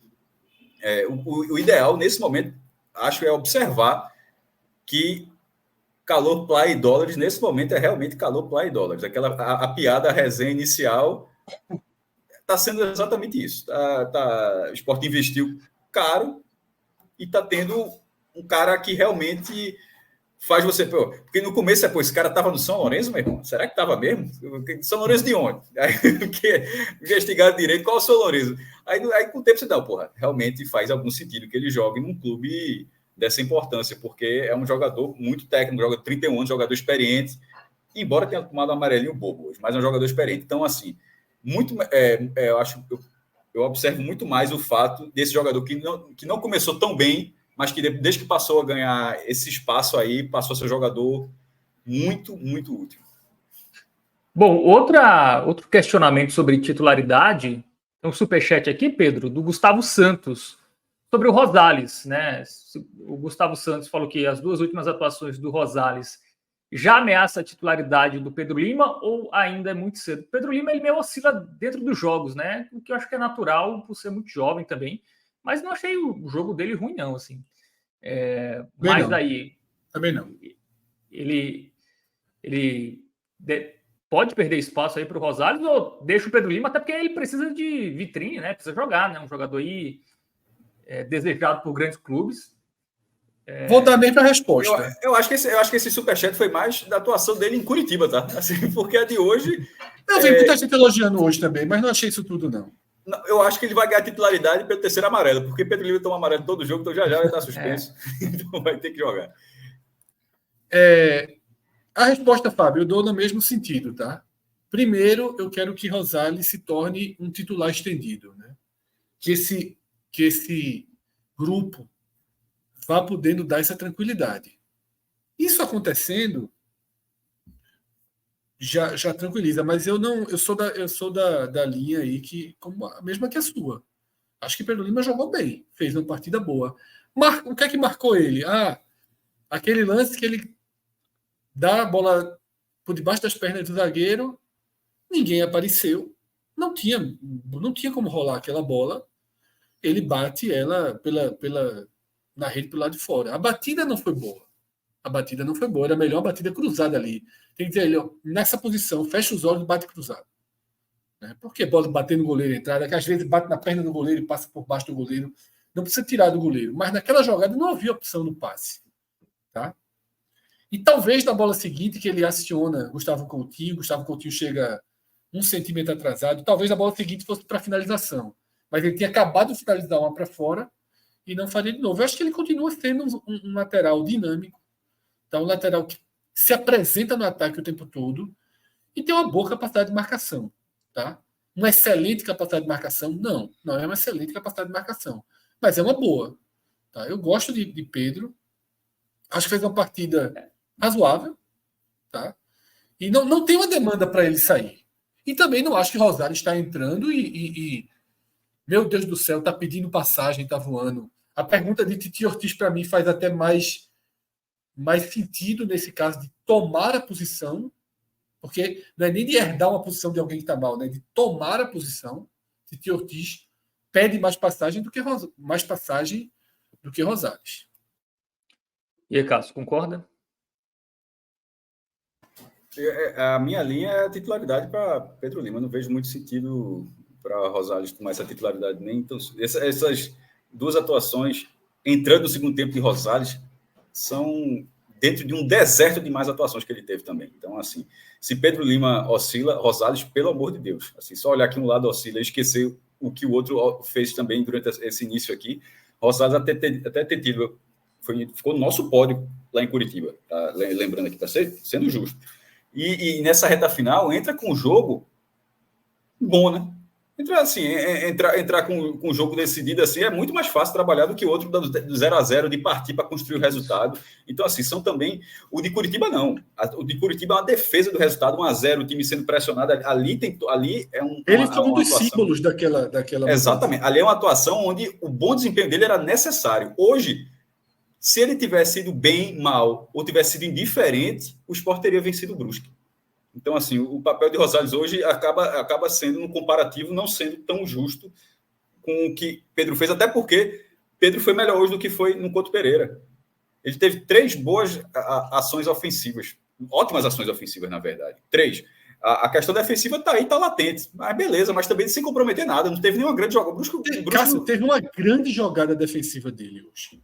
O ideal, nesse momento, acho é observar que calor, play e dólares, nesse momento é realmente calor, play e dólares. A piada, a resenha inicial está sendo exatamente isso. O Sport investiu caro e está tendo um cara que realmente faz você... Pô, porque no começo esse cara tava no São Lourenço, meu irmão? Será que tava mesmo? São Lourenço de onde? Aí investigar direito qual é o São Lourenço. Aí com o tempo você dá, porra, realmente faz algum sentido que ele jogue num clube dessa importância, porque é um jogador muito técnico, joga 31 anos, jogador experiente, embora tenha tomado um amarelinho bobo hoje, mas é um jogador experiente. Então, assim, eu observo muito mais o fato desse jogador que não começou tão bem, mas que desde que passou a ganhar esse espaço aí, passou a ser um jogador muito, muito útil. Bom, outro questionamento sobre titularidade, tem um superchat aqui, Pedro, do Gustavo Santos, sobre o Rosales, né? O Gustavo Santos falou que as 2 últimas atuações do Rosales já ameaça a titularidade do Pedro Lima ou ainda é muito cedo? O Pedro Lima ele meio oscila dentro dos jogos, né? O que eu acho que é natural por ser muito jovem também, mas não achei o jogo dele ruim, não, assim. Mas não. daí... Também não. Ele pode perder espaço aí para o Rosales ou deixa o Pedro Lima, até porque ele precisa de vitrine, né? Precisa jogar, né? Um jogador aí desejado por grandes clubes. Vou dar a mesma resposta. Eu acho que esse superchat foi mais da atuação dele em Curitiba, tá? Assim, porque a de hoje... Eu vi muita gente elogiando hoje também, mas não achei isso tudo, não. Eu acho que ele vai ganhar titularidade pelo terceiro amarelo, porque Pedro Lima toma amarelo todo jogo, então já vai estar suspenso. Então vai ter que jogar. A resposta, Fábio, eu dou no mesmo sentido, tá? Primeiro, eu quero que Rosales se torne um titular estendido, né? Que esse grupo vá podendo dar essa tranquilidade. Isso acontecendo já tranquiliza, mas eu sou da linha aí que como a mesma que a sua. Acho que Pedro Lima jogou bem, fez uma partida boa. O que é que marcou ele? Aquele lance que ele dá a bola por debaixo das pernas do zagueiro, ninguém apareceu, não tinha como rolar aquela bola, ele bate ela na rede pelo lado de fora. A batida não foi boa, era melhor a batida cruzada ali. Tem que dizer ele, ó, nessa posição, fecha os olhos e bate cruzado. Né? Porque bola bater no goleiro entrada, que às vezes bate na perna do goleiro e passa por baixo do goleiro, não precisa tirar do goleiro, mas naquela jogada não havia opção no passe. Tá? E talvez na bola seguinte, que ele aciona Gustavo Coutinho chega 1 centímetro atrasado, talvez a bola seguinte fosse para finalização. Mas ele tinha acabado de finalizar uma para fora e não faria de novo. Eu acho que ele continua sendo um lateral dinâmico, tá? Um lateral que se apresenta no ataque o tempo todo e tem uma boa capacidade de marcação. Tá? Uma excelente capacidade de marcação? Não é uma excelente capacidade de marcação, mas é uma boa. Tá? Eu gosto de Pedro, acho que fez uma partida razoável, tá? E não tem uma demanda para ele sair. E também não acho que Rosales está entrando e meu Deus do céu, está pedindo passagem, está voando. A pergunta de Titi Ortiz para mim faz até mais sentido nesse caso de tomar a posição, porque não é nem de herdar uma posição de alguém que está mal, né? De tomar a posição. Titi Ortiz pede mais passagem do que Rosales. E aí, Cássio, concorda? A minha linha é a titularidade para Pedro Lima. Não vejo muito sentido para Rosales tomar essa titularidade. Nem então, essas 2 atuações, entrando no segundo tempo de Rosales, são dentro de um deserto de mais atuações que ele teve também. Então, assim, se Pedro Lima oscila, Rosales, pelo amor de Deus, assim, só olhar que um lado oscila e esquecer o que o outro fez também durante esse início aqui. Rosales até ter tido... Ficou no nosso pódio lá em Curitiba, tá? Lembrando aqui, para sendo justo. E nessa reta final, entra com um jogo bom, né? Entrar com um jogo decidido assim é muito mais fácil trabalhar do que outro do 0-0, de partir para construir o resultado. Então, assim, são também... O de Curitiba, não. O de Curitiba é uma defesa do resultado, 1-0, o time sendo pressionado. Ali é um... Ele foi um dos símbolos daquela... Exatamente. Ali é uma atuação onde o bom desempenho dele era necessário. Hoje... Se ele tivesse sido bem, mal, ou tivesse sido indiferente, o Sport teria vencido o Brusque. Então, assim, o papel de Rosales hoje acaba sendo, no comparativo, não sendo tão justo com o que Pedro fez, até porque Pedro foi melhor hoje do que foi no Couto Pereira. Ele teve 3 boas ações ofensivas, ótimas ações ofensivas, na verdade. 3. A questão defensiva está aí, está latente. Mas beleza, mas também sem comprometer nada. Não teve nenhuma grande jogada. Cássio, teve uma grande jogada defensiva dele hoje.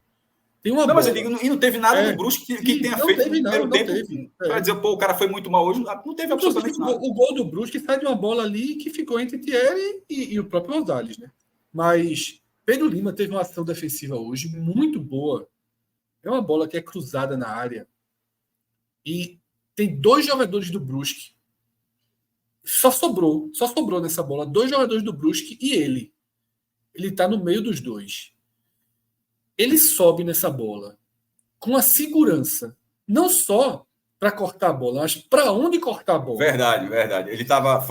Tem uma não, bola. mas eu digo, e não teve nada do Brusque que tenha feito no primeiro tempo. Para dizer, pô, o cara foi muito mal hoje. Não teve absolutamente nada. O gol do Brusque sai de uma bola ali que ficou entre Thierry e o próprio Rosales, né? Mas Pedro Lima teve uma ação defensiva hoje muito boa. É uma bola que é cruzada na área. E tem 2 jogadores do Brusque. Só sobrou nessa bola 2 jogadores do Brusque e ele. Ele está no meio dos 2. Ele sobe nessa bola com a segurança, não só para cortar a bola, mas para onde cortar a bola. Verdade. Ele estava.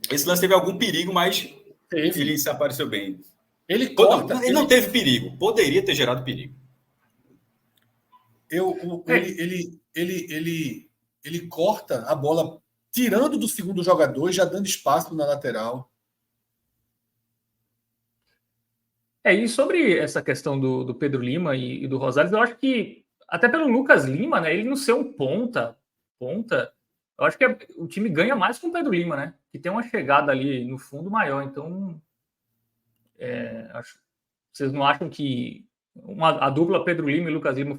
Esse lance teve algum perigo, mas ele se apareceu bem. Ele corta. Ele não teve perigo. Poderia ter gerado perigo. Ele corta a bola tirando do segundo jogador e já dando espaço na lateral. E sobre essa questão do Pedro Lima e do Rosales, eu acho que, até pelo Lucas Lima, né, ele não ser um ponta, eu acho que o time ganha mais com o Pedro Lima, né, que tem uma chegada ali no fundo maior. Então, vocês não acham que a dupla Pedro Lima e Lucas Lima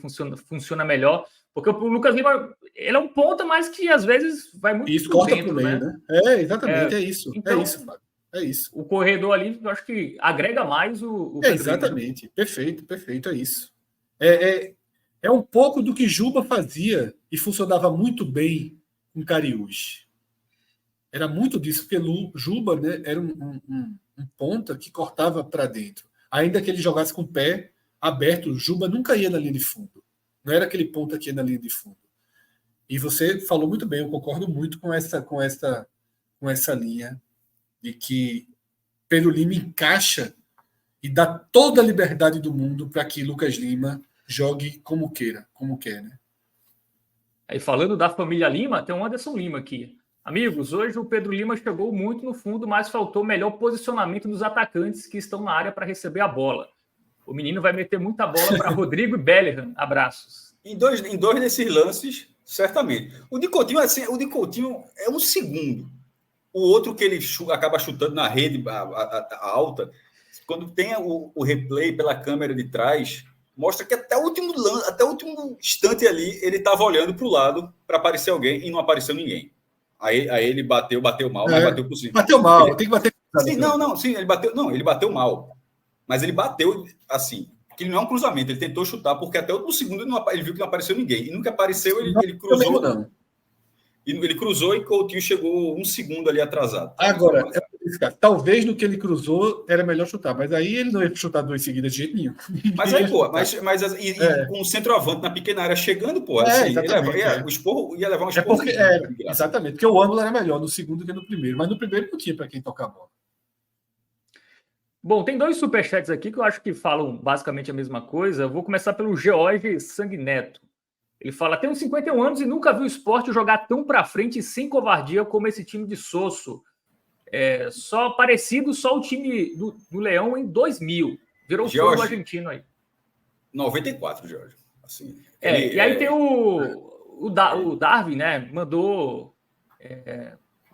funciona melhor? Porque o Lucas Lima, ele é um ponta, mas que às vezes vai muito isso, corta dentro, pro meio, né? Exatamente, é isso. Então, é isso, Fábio. É isso. O corredor ali, eu acho que agrega mais o Pedro exatamente. Lima. Perfeito, é isso. É um pouco do que Juba fazia e funcionava muito bem com Cariús. Era muito disso, porque Juba, né, era um ponta que cortava para dentro. Ainda que ele jogasse com o pé aberto, Juba nunca ia na linha de fundo. Não era aquele ponta que ia na linha de fundo. E você falou muito bem, eu concordo muito com essa linha de que Pedro Lima encaixa e dá toda a liberdade do mundo para que Lucas Lima jogue como quer, né? Aí, falando da família Lima, tem o Anderson Lima aqui. Amigos, hoje o Pedro Lima chegou muito no fundo, mas faltou melhor posicionamento dos atacantes que estão na área para receber a bola. O menino vai meter muita bola para Rodrigo e Bellingham. Abraços. Em dois desses lances, certamente. O de Coutinho é um segundo. O outro que ele acaba chutando na rede a alta, quando tem o replay pela câmera de trás, mostra que até o último instante ali, ele estava olhando para o lado para aparecer alguém e não apareceu ninguém. Aí ele bateu mal, mas bateu por cima. Bateu mal, tem que bater. Sim, ele bateu mal. Mas ele bateu assim, que não é um cruzamento, ele tentou chutar, porque até o último segundo ele viu que não apareceu ninguém. E nunca apareceu, ele cruzou. Não. Ele cruzou e Coutinho chegou um segundo ali atrasado. Agora, talvez no que ele cruzou era melhor chutar, mas aí ele não ia chutar 2 seguidas de jeito nenhum. Mas aí, pô, com o centroavante na pequena área chegando, pô, assim, o esporro ia levar um esporro. Exatamente, porque o ângulo era melhor no segundo que no primeiro, mas no primeiro não tinha para quem tocar a bola. Bom, tem 2 superchats aqui que eu acho que falam basicamente a mesma coisa. Eu vou começar pelo George Sanguineto. Ele fala, tem uns 51 anos e nunca viu o Sport jogar tão para frente e sem covardia como esse time de Sosso. Só o time do Leão em 2000. Virou fã do argentino aí. 94, Jorge. Assim, e aí tem o Darwin, né? Mandou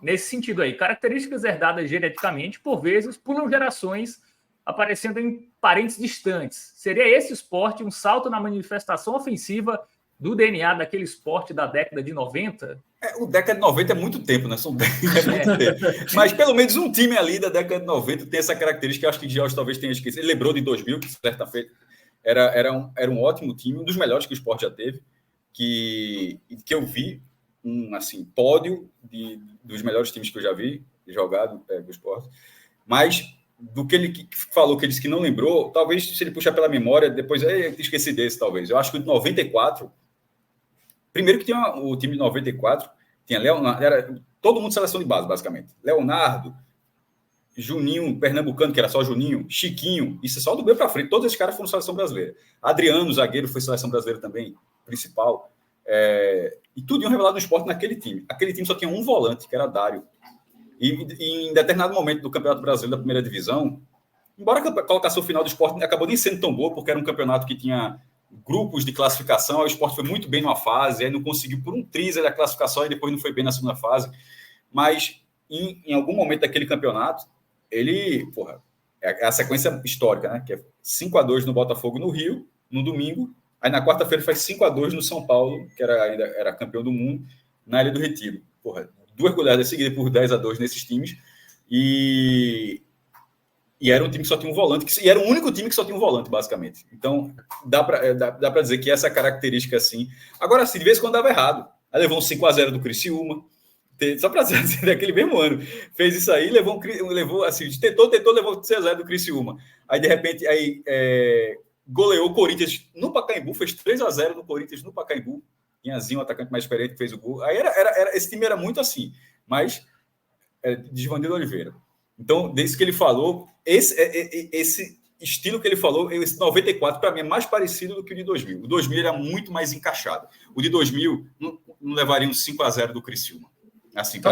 nesse sentido aí. Características herdadas geneticamente, por vezes, pulam gerações, aparecendo em parentes distantes. Seria esse esporte um salto na manifestação ofensiva do DNA daquele esporte da década de 90? O década de 90 é muito tempo, né? Muito tempo. Mas pelo menos um time ali da década de 90 tem essa característica, eu acho que Jorge talvez tenha esquecido. Ele lembrou de 2000, que certa feita era um ótimo time, um dos melhores que o esporte já teve, que eu vi, assim, pódio dos melhores times que eu já vi jogado do esporte. Mas do que ele falou, que ele disse que não lembrou, talvez se ele puxar pela memória, depois eu esqueci desse, talvez. Eu acho que o de 94... Primeiro que tinha o time de 94, tinha Leonardo, era todo mundo seleção de base, basicamente. Leonardo, Juninho, Pernambucano, que era só Juninho, Chiquinho, isso é só do meio para frente, todos esses caras foram seleção brasileira. Adriano, zagueiro, foi seleção brasileira também, principal. E tudo iam revelado no esporte naquele time. Aquele time só tinha um volante, que era Dário. E em determinado momento do Campeonato Brasileiro da Primeira Divisão, embora a colocação final do esporte acabou nem sendo tão boa, porque era um campeonato que tinha grupos de classificação, o esporte foi muito bem numa fase, aí não conseguiu por um triz a classificação e depois não foi bem na segunda fase, mas em algum momento daquele campeonato, ele, é a sequência histórica, né, que é 5-2 no Botafogo no Rio, no domingo. Aí na quarta-feira faz 5-2 no São Paulo, que ainda era campeão do mundo, na Ilha do Retiro. Porra, 2 goleadas seguidas por 10-2 nesses times. E era um time que só tinha um volante, e era o único time que só tinha um volante, basicamente. Então, dá para dizer que essa característica, assim... Agora, assim, de vez em quando dava errado. Aí levou um 5-0 do Criciúma, só para dizer, daquele mesmo ano. Fez isso aí, levou assim, tentou, levou 6-0 do Criciúma. Aí, de repente, goleou o Corinthians no Pacaembu, fez 3-0 no Corinthians no Pacaembu. Inhazinho, um atacante mais experiente, que fez o gol. Aí esse time era muito assim, mas de Givanildo Oliveira. Então, desde que ele falou, esse estilo que ele falou, esse 94, para mim, é mais parecido do que o de 2000. O 2000 era muito mais encaixado. O de 2000 não levaria um 5-0 do Criciúma. Assim,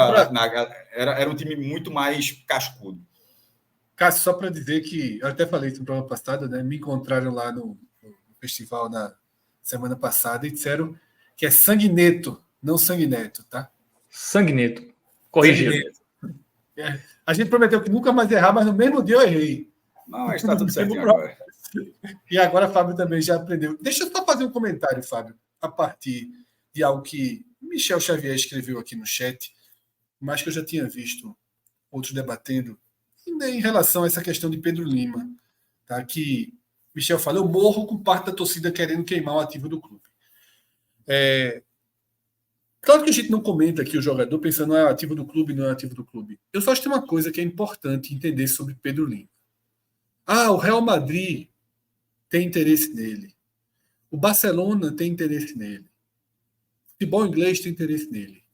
era um time muito mais cascudo. Cássio, só para dizer que eu até falei isso no programa passado, né? Me encontraram lá no festival na semana passada e disseram que é Sanguineto, não Sanguineto, tá? Sanguineto. Corrigido. A gente prometeu que nunca mais errar, mas no mesmo dia eu errei. Não, mas está tudo certinho agora. E agora o Fábio também já aprendeu. Deixa eu só fazer um comentário, Fábio, a partir de algo que Michel Xavier escreveu aqui no chat, mas que eu já tinha visto outros debatendo, em relação a essa questão de Pedro Lima, tá? Que Michel fala, eu morro com parte da torcida querendo queimar o ativo do clube. Claro que a gente não comenta aqui o jogador pensando é ativo do clube, não é ativo do clube. Eu só acho que tem uma coisa que é importante entender sobre Pedro Lima. O Real Madrid tem interesse nele. O Barcelona tem interesse nele. O futebol inglês tem interesse nele.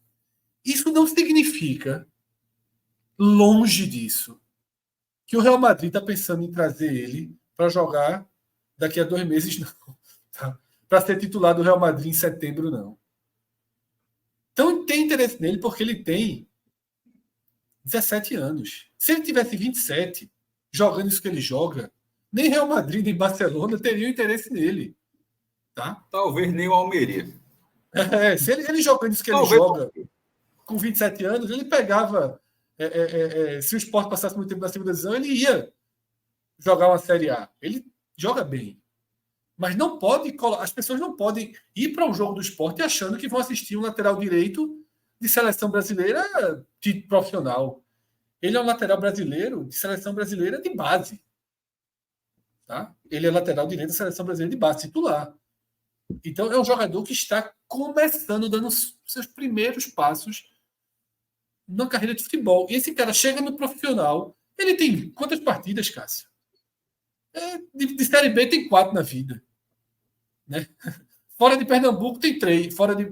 Isso não significa, longe disso, que o Real Madrid está pensando em trazer ele para jogar daqui a 2 meses, não. Tá? Para ser titular do Real Madrid em setembro, não. Então, tem interesse nele porque ele tem 17 anos. Se ele tivesse 27, jogando isso que ele joga, nem Real Madrid nem Barcelona teriam interesse nele. Tá? Talvez nem o Almeria. Se ele jogando isso que ele joga com 27 anos, ele pegava... se o Sport passasse muito tempo na segunda divisão, ele ia jogar uma Série A. Ele joga bem. Mas não pode, as pessoas não podem ir para um jogo do Sport achando que vão assistir um lateral direito de seleção brasileira de profissional. Ele é um lateral brasileiro de seleção brasileira de base. Tá? Ele é lateral direito da seleção brasileira de base, titular. Então é um jogador que está começando, dando seus primeiros passos na carreira de futebol. E esse cara chega no profissional. Ele tem quantas partidas, Cássio? De Série B tem 4 na vida. Né? Fora de Pernambuco tem 3. Fora de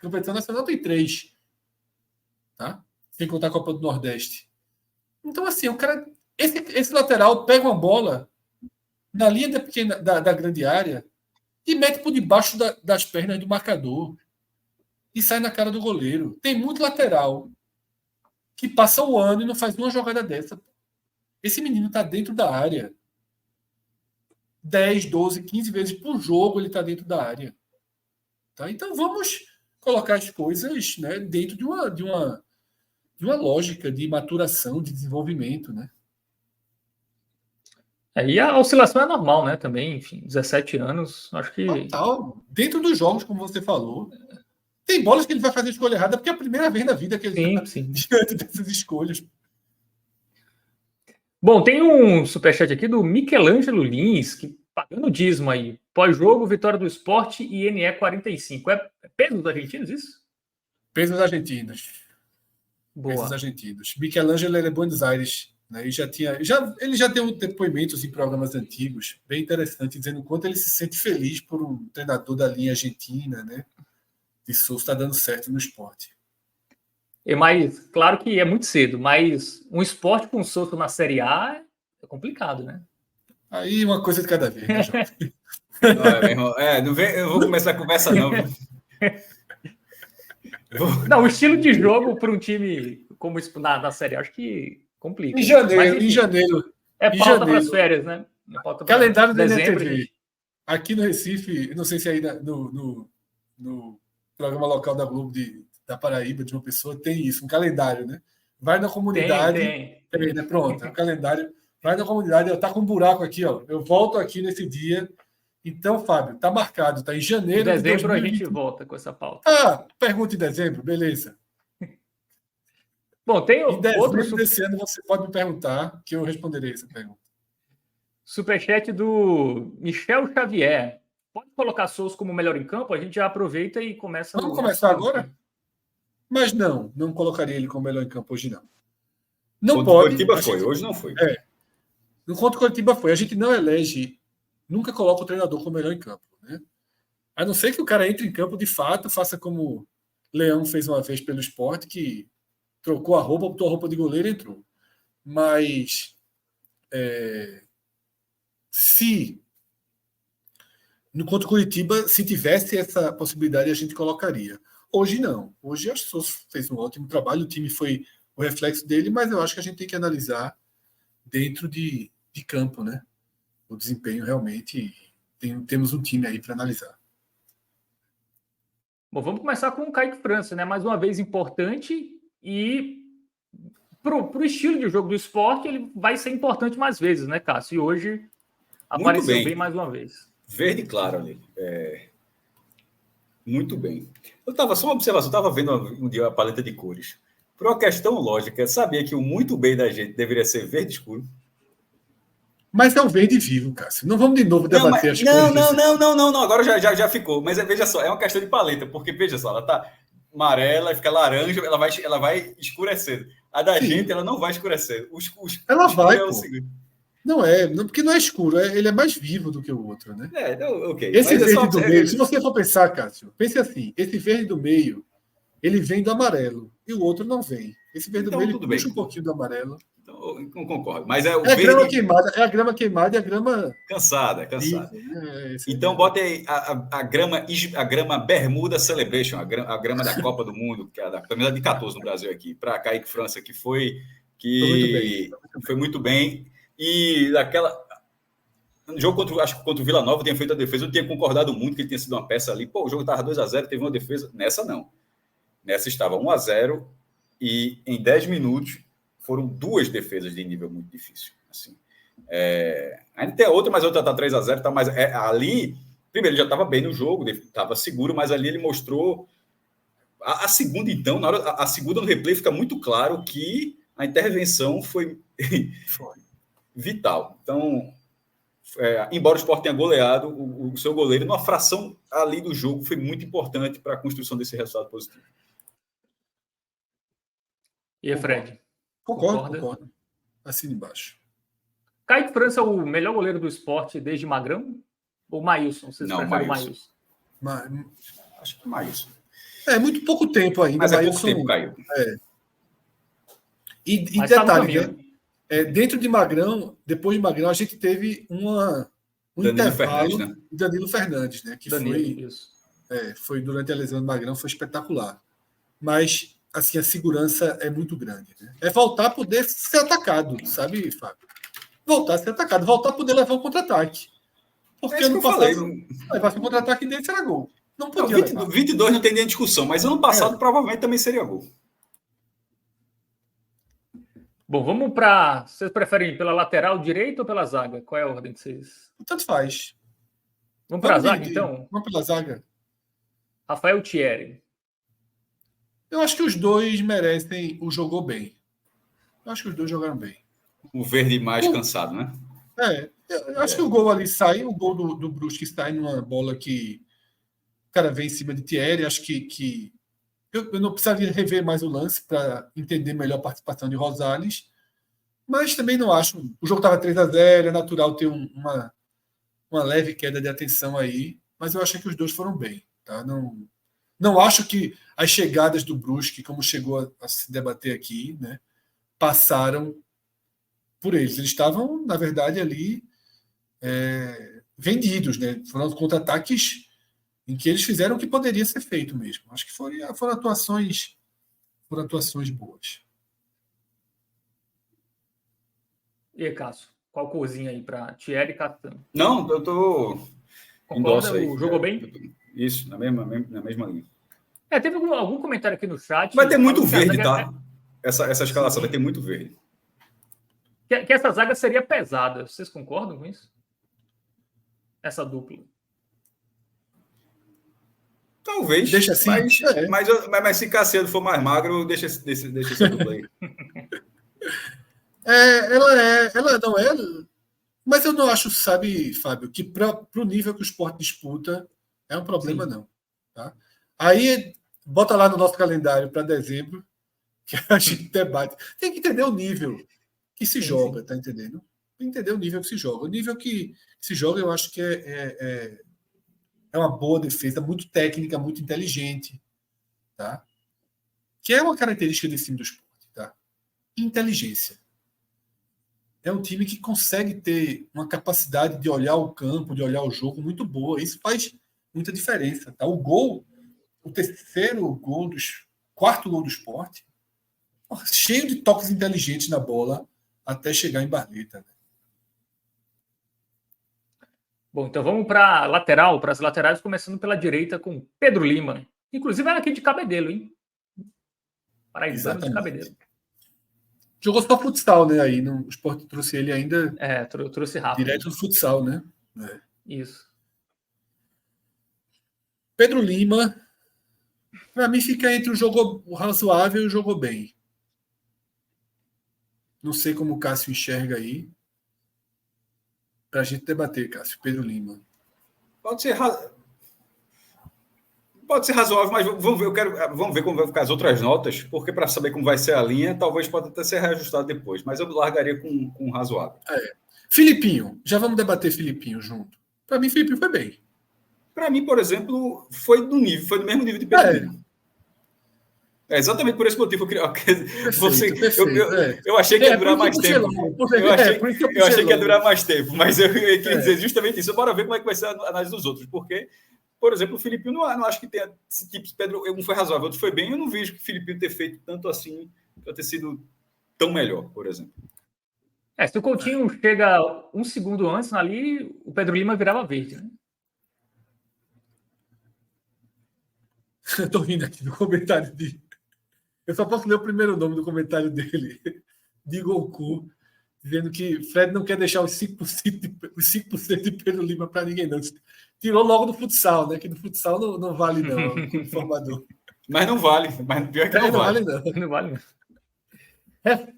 competição nacional tem 3. Tá? Sem contar a Copa do Nordeste. Então, assim, o cara. Esse lateral pega uma bola na linha da grande área e mete por debaixo das pernas do marcador. E sai na cara do goleiro. Tem muito lateral que passa o ano e não faz uma jogada dessa. Esse menino está dentro da área. 10, 12, 15 vezes por jogo ele está dentro da área. Tá? Então vamos colocar as coisas, né, dentro de uma lógica de maturação, de desenvolvimento. Né? E a oscilação é normal, né? Também, enfim, 17 anos, acho que... Total. Dentro dos jogos, como você falou... Tem bolas que ele vai fazer escolha errada porque é a primeira vez na vida que ele está diante dessas escolhas. Bom, tem um superchat aqui do Michelangelo Lins, que pagando dízimo aí. Pós-jogo, vitória do Sport e NE 45. É peso dos argentinos isso? Pesos argentinos. Boa. Pesos argentinos. Michelangelo é de Buenos Aires. Né? Ele já deu depoimentos em programas antigos, bem interessante, dizendo o quanto ele se sente feliz por um treinador da linha argentina, né? De Souza está dando certo no esporte. Mas, claro que é muito cedo, mas um esporte com Souza na Série A é complicado, né? Aí uma coisa de cada vez, né, João? Eu vou começar a conversa, não. Não, o estilo de jogo para um time como na Série A, acho que complica. Em janeiro. É pauta para as férias, né? Calendário da NTV. Aqui no Recife, não sei se aí no programa local da Globo da Paraíba, de uma pessoa, tem isso, um calendário, né? Vai na comunidade. Tem, né? Pronto, é um calendário Vai na comunidade, tá com um buraco aqui, ó. Eu volto aqui nesse dia. Então, Fábio, tá marcado, tá em janeiro de dezembro de 2020. A gente volta com essa pauta. Pergunta em dezembro, beleza. Bom, tem em dezembro outro desse ano você pode me perguntar que eu responderei essa pergunta. Superchat do Michel Xavier. Pode colocar Souza como melhor em campo? A gente já aproveita e começa. Vamos começar agora? Mas não colocaria ele como melhor em campo hoje, não. Não contra pode. O Coritiba foi, hoje não foi. No contra o Coritiba foi. A gente não elege, nunca coloca o treinador como melhor em campo, né? A não ser que o cara entre em campo de fato, faça como Leão fez uma vez pelo Sport, que trocou a roupa, botou a roupa de goleiro e entrou. Mas se no contra o Curitiba, se tivesse essa possibilidade, a gente colocaria. Hoje não. Hoje acho que o Souza fez um ótimo trabalho, o time foi o reflexo dele, mas eu acho que a gente tem que analisar dentro de campo, né? O desempenho realmente. Temos um time aí para analisar. Bom, vamos começar com o Kaique França, né? Mais uma vez importante e para o estilo de jogo do Sport, ele vai ser importante mais vezes, né, Cássio? E hoje apareceu bem mais uma vez. Verde claro ali. Muito bem. Só uma observação, eu estava vendo um dia a paleta de cores. Por uma questão lógica, sabia que o muito bem da gente deveria ser verde escuro? Mas é o verde vivo, Cássio. Não vamos de novo debater as coisas. Não. Agora já ficou. Mas veja só, é uma questão de paleta, porque veja só, ela tá amarela, fica laranja, ela vai escurecendo. A da gente, ela não vai escurecer. Ela vai, pô. Não porque não é escuro, ele é mais vivo do que o outro, né? Ok. Esse verde do meio, se você for pensar, Cássio, pense assim, esse verde do meio, ele vem do amarelo, e o outro não vem. Esse verde do meio, ele puxa um pouquinho do amarelo. Então, não concordo. Mas é a grama queimada, é a grama queimada e a grama... Cansada. Então, bota aí a grama Bermuda Celebration, a grama da Copa do Mundo, que é a camisa de 14 no Brasil aqui, para Kaique França, que foi muito bem. E no jogo contra o Vila Nova, tinha feito a defesa, eu tinha concordado muito que ele tinha sido uma peça ali. Pô, o jogo estava 2-0, teve uma defesa. Nessa, não. Nessa estava 1-0 e em 10 minutos foram 2 defesas de nível muito difícil. Assim. Ainda tem outra, mas a outra está 3-0. Tá mais, ali, primeiro, ele já estava bem no jogo, estava seguro, mas ali ele mostrou... A segunda, então, a segunda no replay fica muito claro que a intervenção foi vital. Então, embora o Sport tenha goleado, o seu goleiro, numa fração ali do jogo, foi muito importante para a construção desse resultado positivo. E Fred? Concordo. Assina embaixo. Kaique França é o melhor goleiro do Sport desde Magrão? Ou Maílson? Vocês preferem o Maílson? Acho que Maílson. Muito pouco tempo ainda. Mas pouco tempo caiu. E detalhe, dentro de Magrão, depois de Magrão, a gente teve um Danilo intervalo Fernandes, né? Danilo Fernandes, né? Que Danilo, foi durante a lesão do Magrão, foi espetacular. Mas assim, a segurança é muito grande, né? É voltar a poder ser atacado, sabe, Fábio? Voltar a ser atacado, voltar a poder levar um contra-ataque. Porque ano passado, levar um contra-ataque dele será gol. Não podia levar. 22 não tem nem discussão, mas ano passado provavelmente também seria gol. Bom, vamos para... Vocês preferem pela lateral direita ou pela zaga? Qual é a ordem de vocês? Tanto faz. Vamos para a zaga, então? Vamos pela zaga. Rafael Thierry. Eu acho que os dois merecem o jogou bem. Eu acho que os dois jogaram bem. O verde mais cansado, né? Eu acho que o gol ali sai, o gol do Brusque sai numa bola que o cara vem em cima de Thierry. Acho que eu não precisaria rever mais o lance para entender melhor a participação de Rosales, mas também não acho. O jogo estava 3-0, é natural ter uma leve queda de atenção aí, mas eu acho que os dois foram bem. Tá? Não acho que as chegadas do Brusque, como chegou a se debater aqui, né, passaram por eles. Eles estavam, na verdade, ali vendidos. Né? Foram contra-ataques em que eles fizeram o que poderia ser feito mesmo. Acho que foram atuações boas. E aí, Cássio? Qual corzinha aí para Thierry e Catano? Não, eu tô... Concorda? Jogou bem? Isso, na mesma linha. Teve algum comentário aqui no chat. Vai ter muito verde, tá? Essa escalação vai ter muito verde. que essa zaga seria pesada. Vocês concordam com isso? Essa dupla. Talvez, Deixa assim. mas se Caicedo for mais magro, deixa essa dupla aí. Ela não é. Mas eu não acho, sabe, Fábio, que para o nível que o Sport disputa é um problema, Sim. não. Tá? Aí, bota lá no nosso calendário para dezembro, que a gente debate. Tem que entender o nível que se joga, tá entendendo? Entender o nível que se joga. O nível que se joga, eu acho que é uma boa defesa, muito técnica, muito inteligente, tá? Que é uma característica desse time do Sport, tá? Inteligência. É um time que consegue ter uma capacidade de olhar o campo, de olhar o jogo muito boa. Isso faz muita diferença, tá? O quarto gol do Sport, cheio de toques inteligentes na bola até chegar em Barleta. Né? Bom, então vamos para lateral, para as laterais, começando pela direita com Pedro Lima. Inclusive era aqui de Cabedelo, hein? Paraibano de Cabedelo. Jogou só futsal, né? Aí o Sport trouxe ele ainda. Trouxe rápido. Direto do futsal, né? Isso. Pedro Lima, para mim, fica entre o razoável e o jogou bem. Não sei como o Cássio enxerga aí. Para a gente debater, Cássio. Pedro Lima. Pode ser razoável, mas vamos ver como vai ficar as outras notas, porque para saber como vai ser a linha, talvez pode até ser reajustado depois, mas eu largaria com razoável. Filipinho, já vamos debater Filipinho junto. Para mim, Filipinho foi bem. Para mim, por exemplo, foi do mesmo nível de Pedro Lima. É exatamente por esse motivo que eu achei que ia durar mais tempo. Eu achei que ia durar mais tempo, mas eu queria dizer justamente isso. Bora ver como é que vai ser a análise dos outros, porque, por exemplo, o Filipinho não acho que tenha esse tipo de Pedro, um foi razoável, outro foi bem. Eu não vejo que o Filipinho ter feito tanto assim, para ter sido tão melhor, por exemplo. Se o Coutinho chega um segundo antes ali, o Pedro Lima virava verde, né? Eu tô rindo aqui do comentário de. Eu só posso ler o primeiro nome do comentário dele, de Goku, dizendo que Fred não quer deixar os 5% de Pedro Lima para ninguém, não. Tirou logo do futsal, né? Que no futsal não vale, não, informador. Mas não vale, mas pior que não vale. Não vale, não.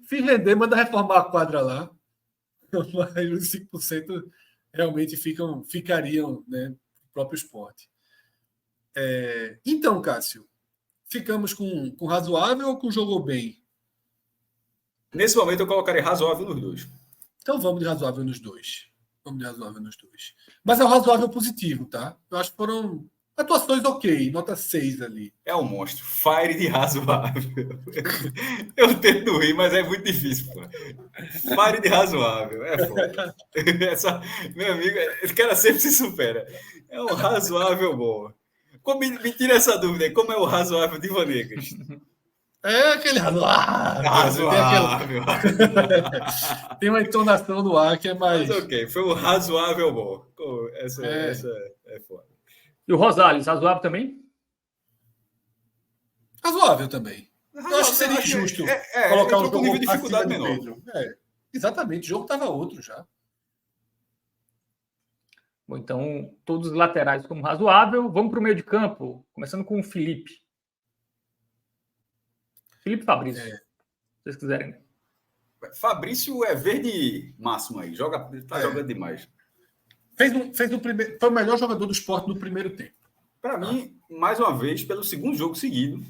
Se vender, manda reformar a quadra lá. Mas os 5% realmente ficariam, né, no próprio esporte. Então, Cássio, ficamos com razoável ou com jogou bem? Nesse momento eu colocaria razoável nos dois. Então vamos de razoável nos dois. Mas é um razoável positivo, tá? Eu acho que foram atuações ok, nota 6 ali. É um monstro. Fire de razoável. Eu tento rir, mas é muito difícil, pô. Fire de razoável. É foda. Meu amigo, esse cara sempre se supera. É um razoável bom. Me tira essa dúvida aí. Como é o razoável de Vanegas? É aquele razoável. Tem uma entonação no ar que é mais... Mas ok, foi um razoável bom. Essa é foda. E o Rosales, razoável também? Razoável também. Eu acho que seria injusto colocar um jogo nível de dificuldade menor. Exatamente, o jogo estava outro já. Bom, então, todos os laterais como razoável. Vamos para o meio de campo, começando com o Felipe. Felipe Fabrício, se vocês quiserem. Fabrício é verde máximo aí. Tá jogando demais. Foi o melhor jogador do Sport no primeiro tempo. Para mim, mais uma vez, pelo segundo jogo seguido,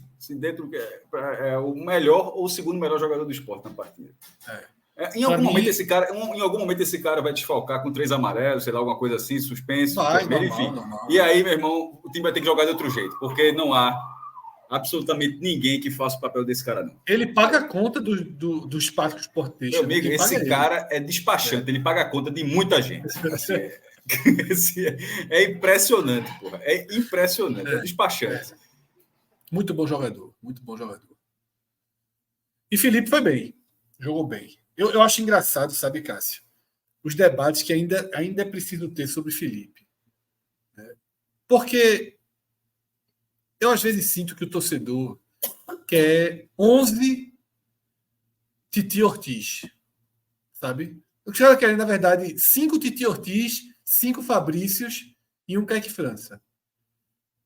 é o melhor ou o segundo melhor jogador do Sport na partida. Em algum momento esse cara vai desfalcar com 3 amarelos, sei lá, alguma coisa assim, suspenso, vermelho, enfim. Normal. E aí, meu irmão, o time vai ter que jogar de outro jeito, porque não há absolutamente ninguém que faça o papel desse cara, não. Ele paga a conta do espaço que o Sport deixa. Meu amigo, esse cara é despachante, ele paga a conta de muita gente. É impressionante, porra. É impressionante, é despachante. Muito bom jogador, muito bom jogador. E Felipe foi bem, jogou bem. Eu acho engraçado, sabe, Cássio, os debates que ainda é preciso ter sobre Felipe. Né? Porque eu, às vezes, sinto que o torcedor quer 11 Titi Ortiz. sabe? O que os caras querem, na verdade, 5 Titi Ortiz, 5 Fabrícios e um Kaique França.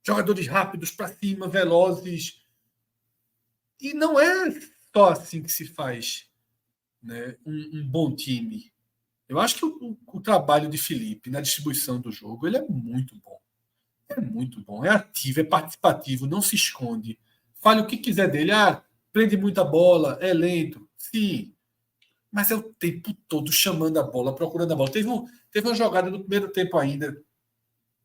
Jogadores rápidos, para cima, velozes. E não é só assim que se faz, né, um bom time. Eu acho que o trabalho de Felipe na distribuição do jogo ele é muito bom. É muito bom. É ativo, é participativo, não se esconde. Fale o que quiser dele. Prende muita bola, é lento. Sim. Mas é o tempo todo chamando a bola, procurando a bola. Teve uma jogada no primeiro tempo ainda,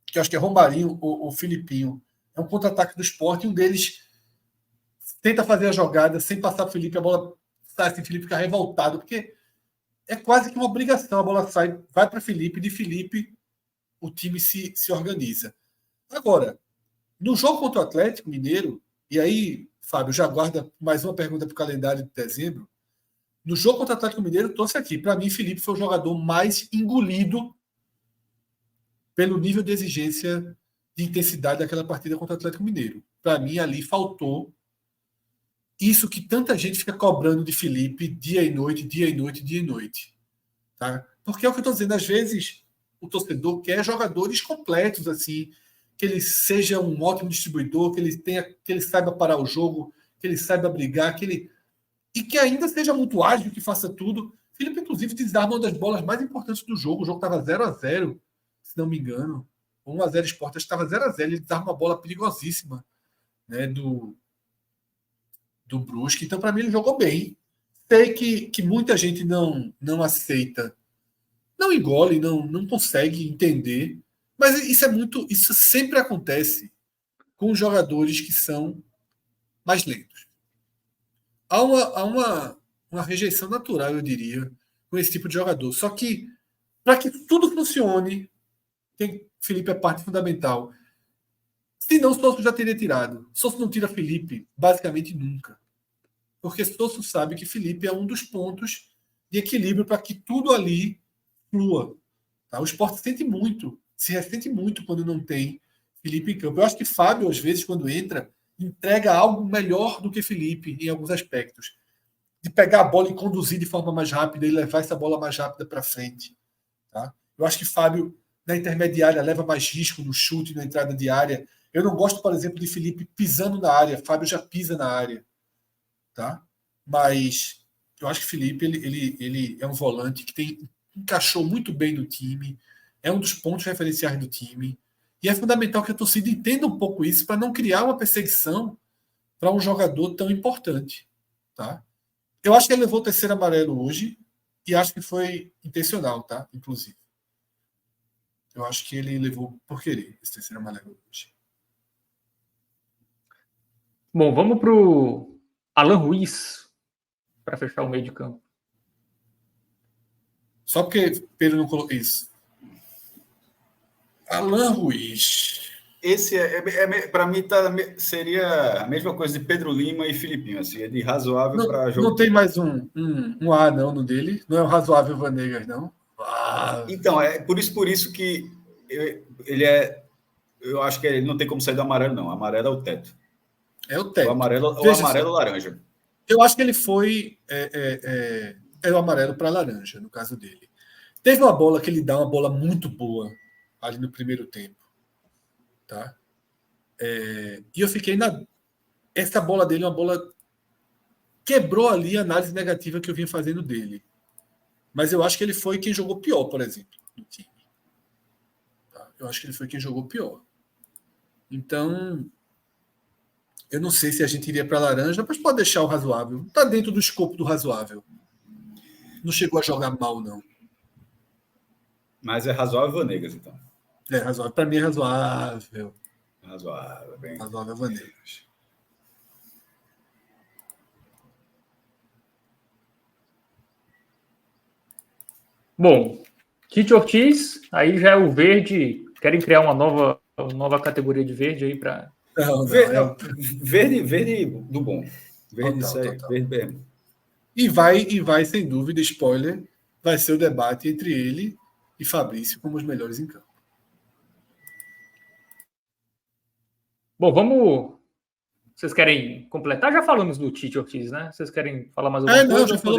que eu acho que é Romarinho ou Filipinho. É um contra-ataque do Sport, e um deles tenta fazer a jogada sem passar o Felipe, a bola sai assim, Felipe fica revoltado, porque é quase que uma obrigação. A bola sai, vai para Felipe, de Felipe o time se organiza. Agora, no jogo contra o Atlético Mineiro, e aí, Fábio, já guarda mais uma pergunta para o calendário de dezembro. No jogo contra o Atlético Mineiro, trouxe aqui. Para mim, Felipe foi o jogador mais engolido pelo nível de exigência de intensidade daquela partida contra o Atlético Mineiro. Para mim, ali faltou isso que tanta gente fica cobrando de Felipe dia e noite, dia e noite, dia e noite. Tá? Porque é o que eu estou dizendo, às vezes o torcedor quer jogadores completos, assim, que ele seja um ótimo distribuidor, que ele saiba parar o jogo, que ele saiba brigar, e que ainda seja muito ágil, que faça tudo. Felipe, inclusive, desarma uma das bolas mais importantes do jogo. O jogo estava 0-0, se não me engano. 1-0 Sport, estava 0-0. Ele desarma uma bola perigosíssima, né, do Brusque. Então, para mim, ele jogou bem. Sei que muita gente não aceita, não engole, não consegue entender. Mas isso sempre acontece com jogadores que são mais lentos. Há uma rejeição natural, eu diria, com esse tipo de jogador. Só que, para que tudo funcione, Felipe é parte fundamental. Se não, Sosso já teria tirado. Sosso não tira Felipe, basicamente nunca. Porque Sosso sabe que Felipe é um dos pontos de equilíbrio para que tudo ali flua. Tá? O Sport se ressente muito quando não tem Felipe em campo. Eu acho que Fábio, às vezes, quando entra, entrega algo melhor do que Felipe em alguns aspectos. De pegar a bola e conduzir de forma mais rápida e levar essa bola mais rápida para frente. Tá? Eu acho que Fábio, na intermediária, leva mais risco no chute, na entrada de área. Eu não gosto, por exemplo, de Felipe pisando na área. Fábio já pisa na área. Tá? Mas eu acho que Felipe ele é um volante que encaixou muito bem no time, é um dos pontos referenciais do time, e é fundamental que a torcida entenda um pouco isso para não criar uma perseguição para um jogador tão importante. Tá? Eu acho que ele levou o terceiro amarelo hoje, e acho que foi intencional, tá? Inclusive. Eu acho que ele levou por querer esse terceiro amarelo hoje. Bom, vamos para o Alan Ruiz, para fechar o meio de campo. Só porque Pedro não colocou isso. Alan Ruiz. Esse para mim seria a mesma coisa de Pedro Lima e Filipinho, assim, é de razoável para jogo. Não tem mais um A não no dele? Não é o razoável Vanegas, não? Então, é por isso que ele é. Eu acho que ele não tem como sair do amarelo, não. O amarelo é o teto. É o teto. O amarelo ou laranja. Eu acho que ele foi. É o amarelo para laranja, no caso dele. Teve uma bola que ele dá, uma bola muito boa ali no primeiro tempo. Tá? E eu fiquei na. Essa bola dele é uma bola. Quebrou ali a análise negativa que eu vinha fazendo dele. Mas eu acho que ele foi quem jogou pior, por exemplo, no time. Tá? Eu acho que ele foi quem jogou pior. Então, eu não sei se a gente iria para laranja, mas pode deixar o razoável. Está dentro do escopo do razoável. Não chegou a jogar mal, não. Mas é razoável Vanegas, então. É razoável. Para mim é razoável. Razoável, bem. Razoável Vanegas. Bom, Tite Ortiz, aí já é o verde. Querem criar uma nova categoria de verde aí para. Verde do bom. Verde, total. Verde mesmo. E vai, sem dúvida, spoiler, vai ser o debate entre ele e Fabrício como os melhores em campo. Bom, vamos Vocês querem completar? Já falamos do Tite Ortiz, né? Vocês querem falar mais alguma coisa? Já falou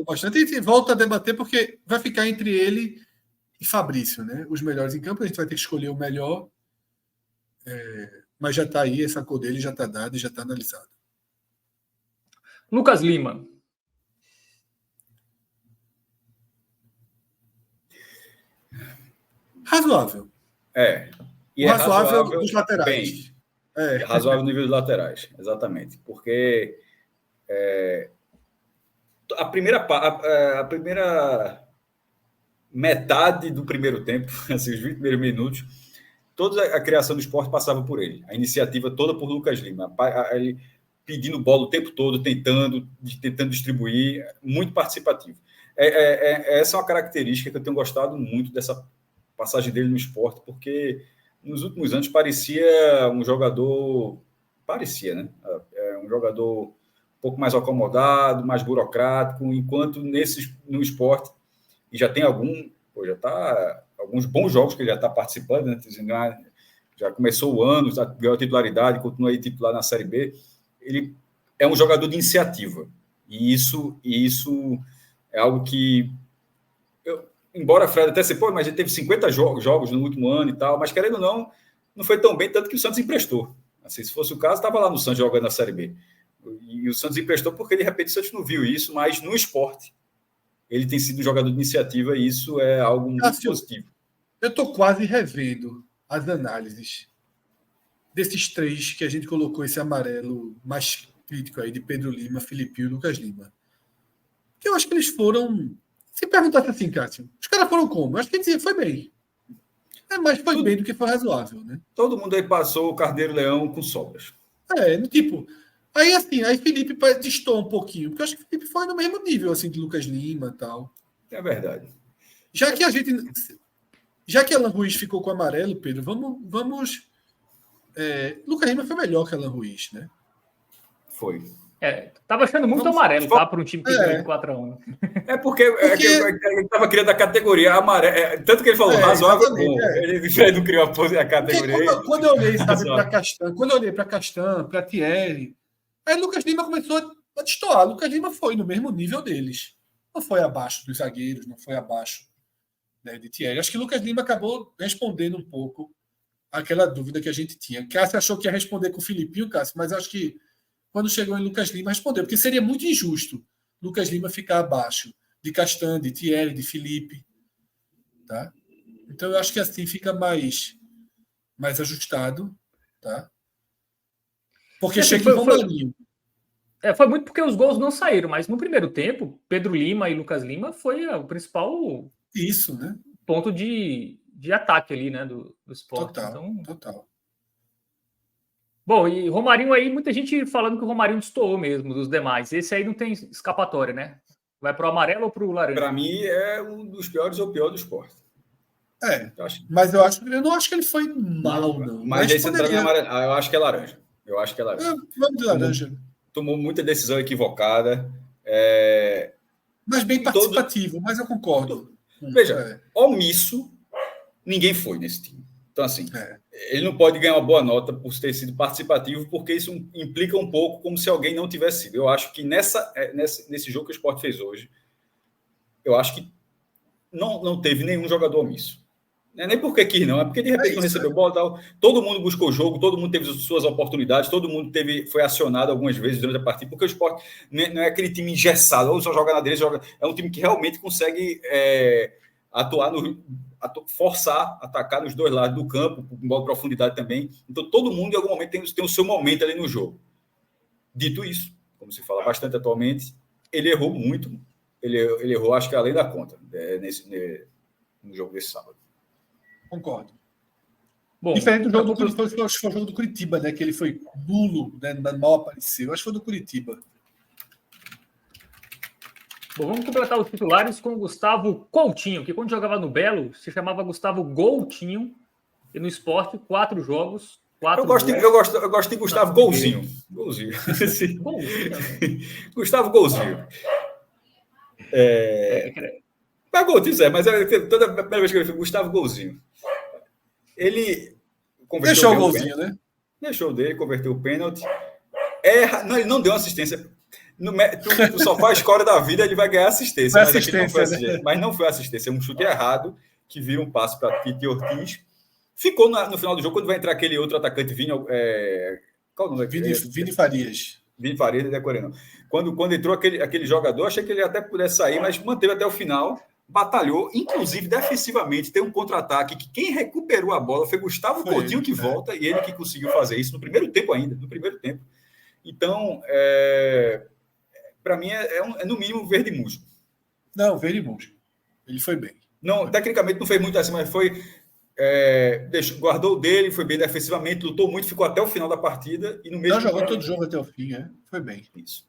bastante. E volta a debater porque vai ficar entre ele e Fabrício, né? Os melhores em campo, a gente vai ter que escolher o melhor. Mas já está aí, essa cor dele já está dada e já está analisada. Lucas Lima. Razoável. E razoável dos laterais. Razoável no nível dos laterais, exatamente. Porque a primeira metade do primeiro tempo, assim, os 20 primeiros minutos, toda a criação do Sport passava por ele. A iniciativa toda por Lucas Lima. Ele pedindo bola o tempo todo, tentando distribuir, muito participativo. Essa é uma característica que eu tenho gostado muito dessa passagem dele no Sport, porque nos últimos anos parecia um jogador... Parecia, né? Um jogador um pouco mais acomodado, mais burocrático, enquanto no Sport, e já tem alguns bons jogos que ele já está participando, né? Já começou o ano, já ganhou a titularidade, continua aí titular na Série B. Ele é um jogador de iniciativa. E isso é algo que... embora a Fred até se pô, mas ele teve 50 jogos no último ano e tal, mas querendo ou não foi tão bem, tanto que o Santos emprestou. Assim, se fosse o caso, estava lá no Santos jogando na Série B. E o Santos emprestou porque, de repente, o Santos não viu isso, mas no esporte ele tem sido um jogador de iniciativa e isso é algo muito positivo. Eu estou quase revendo as análises desses três que a gente colocou esse amarelo mais crítico aí de Pedro Lima, Filipe e Lucas Lima. Que eu acho que eles foram... Se perguntasse assim, Cássio, os caras foram como? Eu acho que a gente dizia, foi bem. Mas foi bem do que foi razoável, né? Todo mundo aí passou o Carneiro Leão com sobras. No tipo... Aí Felipe distou um pouquinho, porque eu acho que o Felipe foi no mesmo nível assim de Lucas Lima e tal. É verdade. Já que Alan Ruiz ficou com o amarelo, Pedro, vamos Lucas Lima foi melhor que Alan Ruiz, né? Foi. Tava achando muito amarelo, tá? Para um time que ganhou de 4-1. Porque ele tava criando a categoria amarelo. Tanto que ele falou razoável. Ele não criou a categoria. Quando eu olhei, para Castan, para Thierry, aí Lucas Lima começou a destoar. Lucas Lima foi no mesmo nível deles. Não foi abaixo dos zagueiros, não foi abaixo, né, de Thierry. Acho que Lucas Lima acabou respondendo um pouco aquela dúvida que a gente tinha. Cássio achou que ia responder com o Filipinho, Cássio, mas acho que quando chegou em Lucas Lima, respondeu, porque seria muito injusto Lucas Lima ficar abaixo de Castan, de Thierry, de Felipe. Tá? Então, eu acho que assim fica mais ajustado. Tá? Porque chega em Romarinho. Foi muito porque os gols não saíram, mas no primeiro tempo, Pedro Lima e Lucas Lima foi o principal ponto de ataque ali, né, do Sport. Total. Bom, e Romarinho aí, muita gente falando que o Romarinho destoou mesmo dos demais. Esse aí não tem escapatória, né? Vai pro amarelo ou pro laranja? Para mim, é um dos piores ou pior do Sport. Mas eu não acho que ele foi mal, não. Mas esse poderia... eu acho que é laranja. Vamos de laranja. Tomou muita decisão equivocada. Mas bem participativo, mas eu concordo. Veja, omisso, ninguém foi nesse time. Então, assim, ele não pode ganhar uma boa nota por ter sido participativo, porque isso implica um pouco como se alguém não tivesse sido. Eu acho que nesse jogo que o Sport fez hoje, eu acho que não teve nenhum jogador omisso. Não é nem porque quis, não. É porque, de repente, não recebeu bola e tal. Todo mundo buscou o jogo, todo mundo teve suas oportunidades, todo mundo foi acionado algumas vezes durante a partida, porque o Sport não é aquele time engessado, ou só joga na direita, é um time que realmente consegue atuar forçar, atacar nos dois lados do campo, com bola de profundidade também. Então, todo mundo, em algum momento, tem o seu momento ali no jogo. Dito isso, como se fala bastante atualmente, ele errou muito. Ele errou, acho que além da conta, no jogo desse sábado. Concordo. Bom, diferente do jogo foi o jogo do Curitiba, né? Que ele foi nulo, né? Mal apareceu. Acho que foi do Curitiba. Bom, vamos completar os titulares com o Gustavo Coutinho, que quando jogava no Belo, se chamava Gustavo Goltinho, e no Sport, 4 jogos. Eu gosto de Gustavo Golzinho. Gustavo Golzinho. Golzinho, mas toda primeira vez que ele foi Gustavo Golzinho. Ele deixou o golzinho, né? Deixou dele, converteu o pênalti. Não, ele não deu assistência. Tu só faz score da vida, ele vai ganhar assistência. Mas não foi assistência. É um chute errado que vira um passe para Tite Ortiz. Ficou no final do jogo, quando vai entrar aquele outro atacante, Vini. Qual o nome daquele? Vini Farias. Vini Farias, não decorei não. Quando entrou aquele jogador, achei que ele até pudesse sair, mas manteve até o final, batalhou, inclusive defensivamente. Tem um contra-ataque que quem recuperou a bola foi Gustavo Coutinho, que volta, e ele que conseguiu fazer isso no primeiro tempo ainda, no primeiro tempo. Então, para mim, é no mínimo verde musgo. Não, verde musgo. Ele foi bem. Não, tecnicamente não fez muito assim, mas foi... guardou o dele, foi bem defensivamente, lutou muito, ficou até o final da partida. E no mesmo jogou todo o jogo até o fim, foi bem. Isso.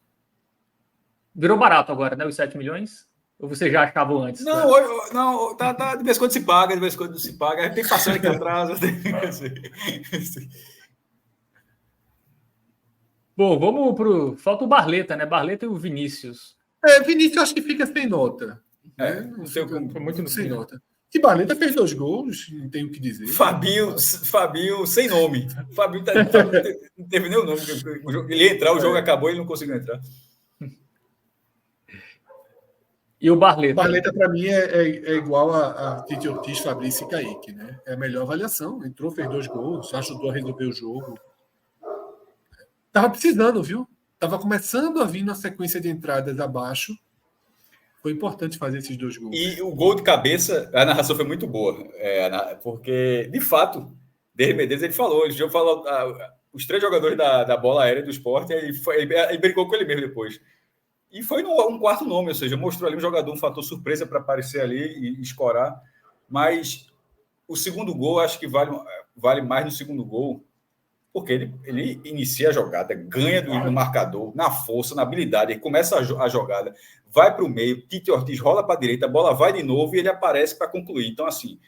Virou barato agora, né? Os 7 milhões? Ou você já achava antes? Não, né? Não, tá, de vez em quando se paga, de vez em quando não se paga. Aí tem passando aqui atrás. Bom, vamos pro... Falta o Barleta, né? Barleta e o Vinícius. Vinícius eu acho que fica sem nota. Não sei como. Foi muito sem nota. E Barleta fez 2 gols, não tenho o que dizer. Fabinho sem nome. Fabinho não teve nem o nome. Ele ia entrar, o jogo acabou e ele não conseguiu entrar. E o Barleta? Barleta, para mim, é igual a Tite Ortiz, Fabrício e Kaique, né? É a melhor avaliação. Entrou, fez 2 gols, ajudou a resolver o jogo. Tava precisando, viu? Tava começando a vir na sequência de entradas abaixo. Foi importante fazer esses 2 gols. E o gol de cabeça, a narração foi muito boa. Porque, de fato, Derry Medeiros, ele falou, os 3 jogadores da bola aérea do Sport, ele brincou com ele mesmo depois. E foi um quarto nome, ou seja, mostrou ali um jogador, um fator surpresa para aparecer ali e escorar. Mas o segundo gol, acho que vale mais no segundo gol, porque ele inicia a jogada, ganha no marcador, na força, na habilidade, ele começa a jogada, vai para o meio, Tite Ortiz rola para a direita, a bola vai de novo e ele aparece para concluir. Então, assim,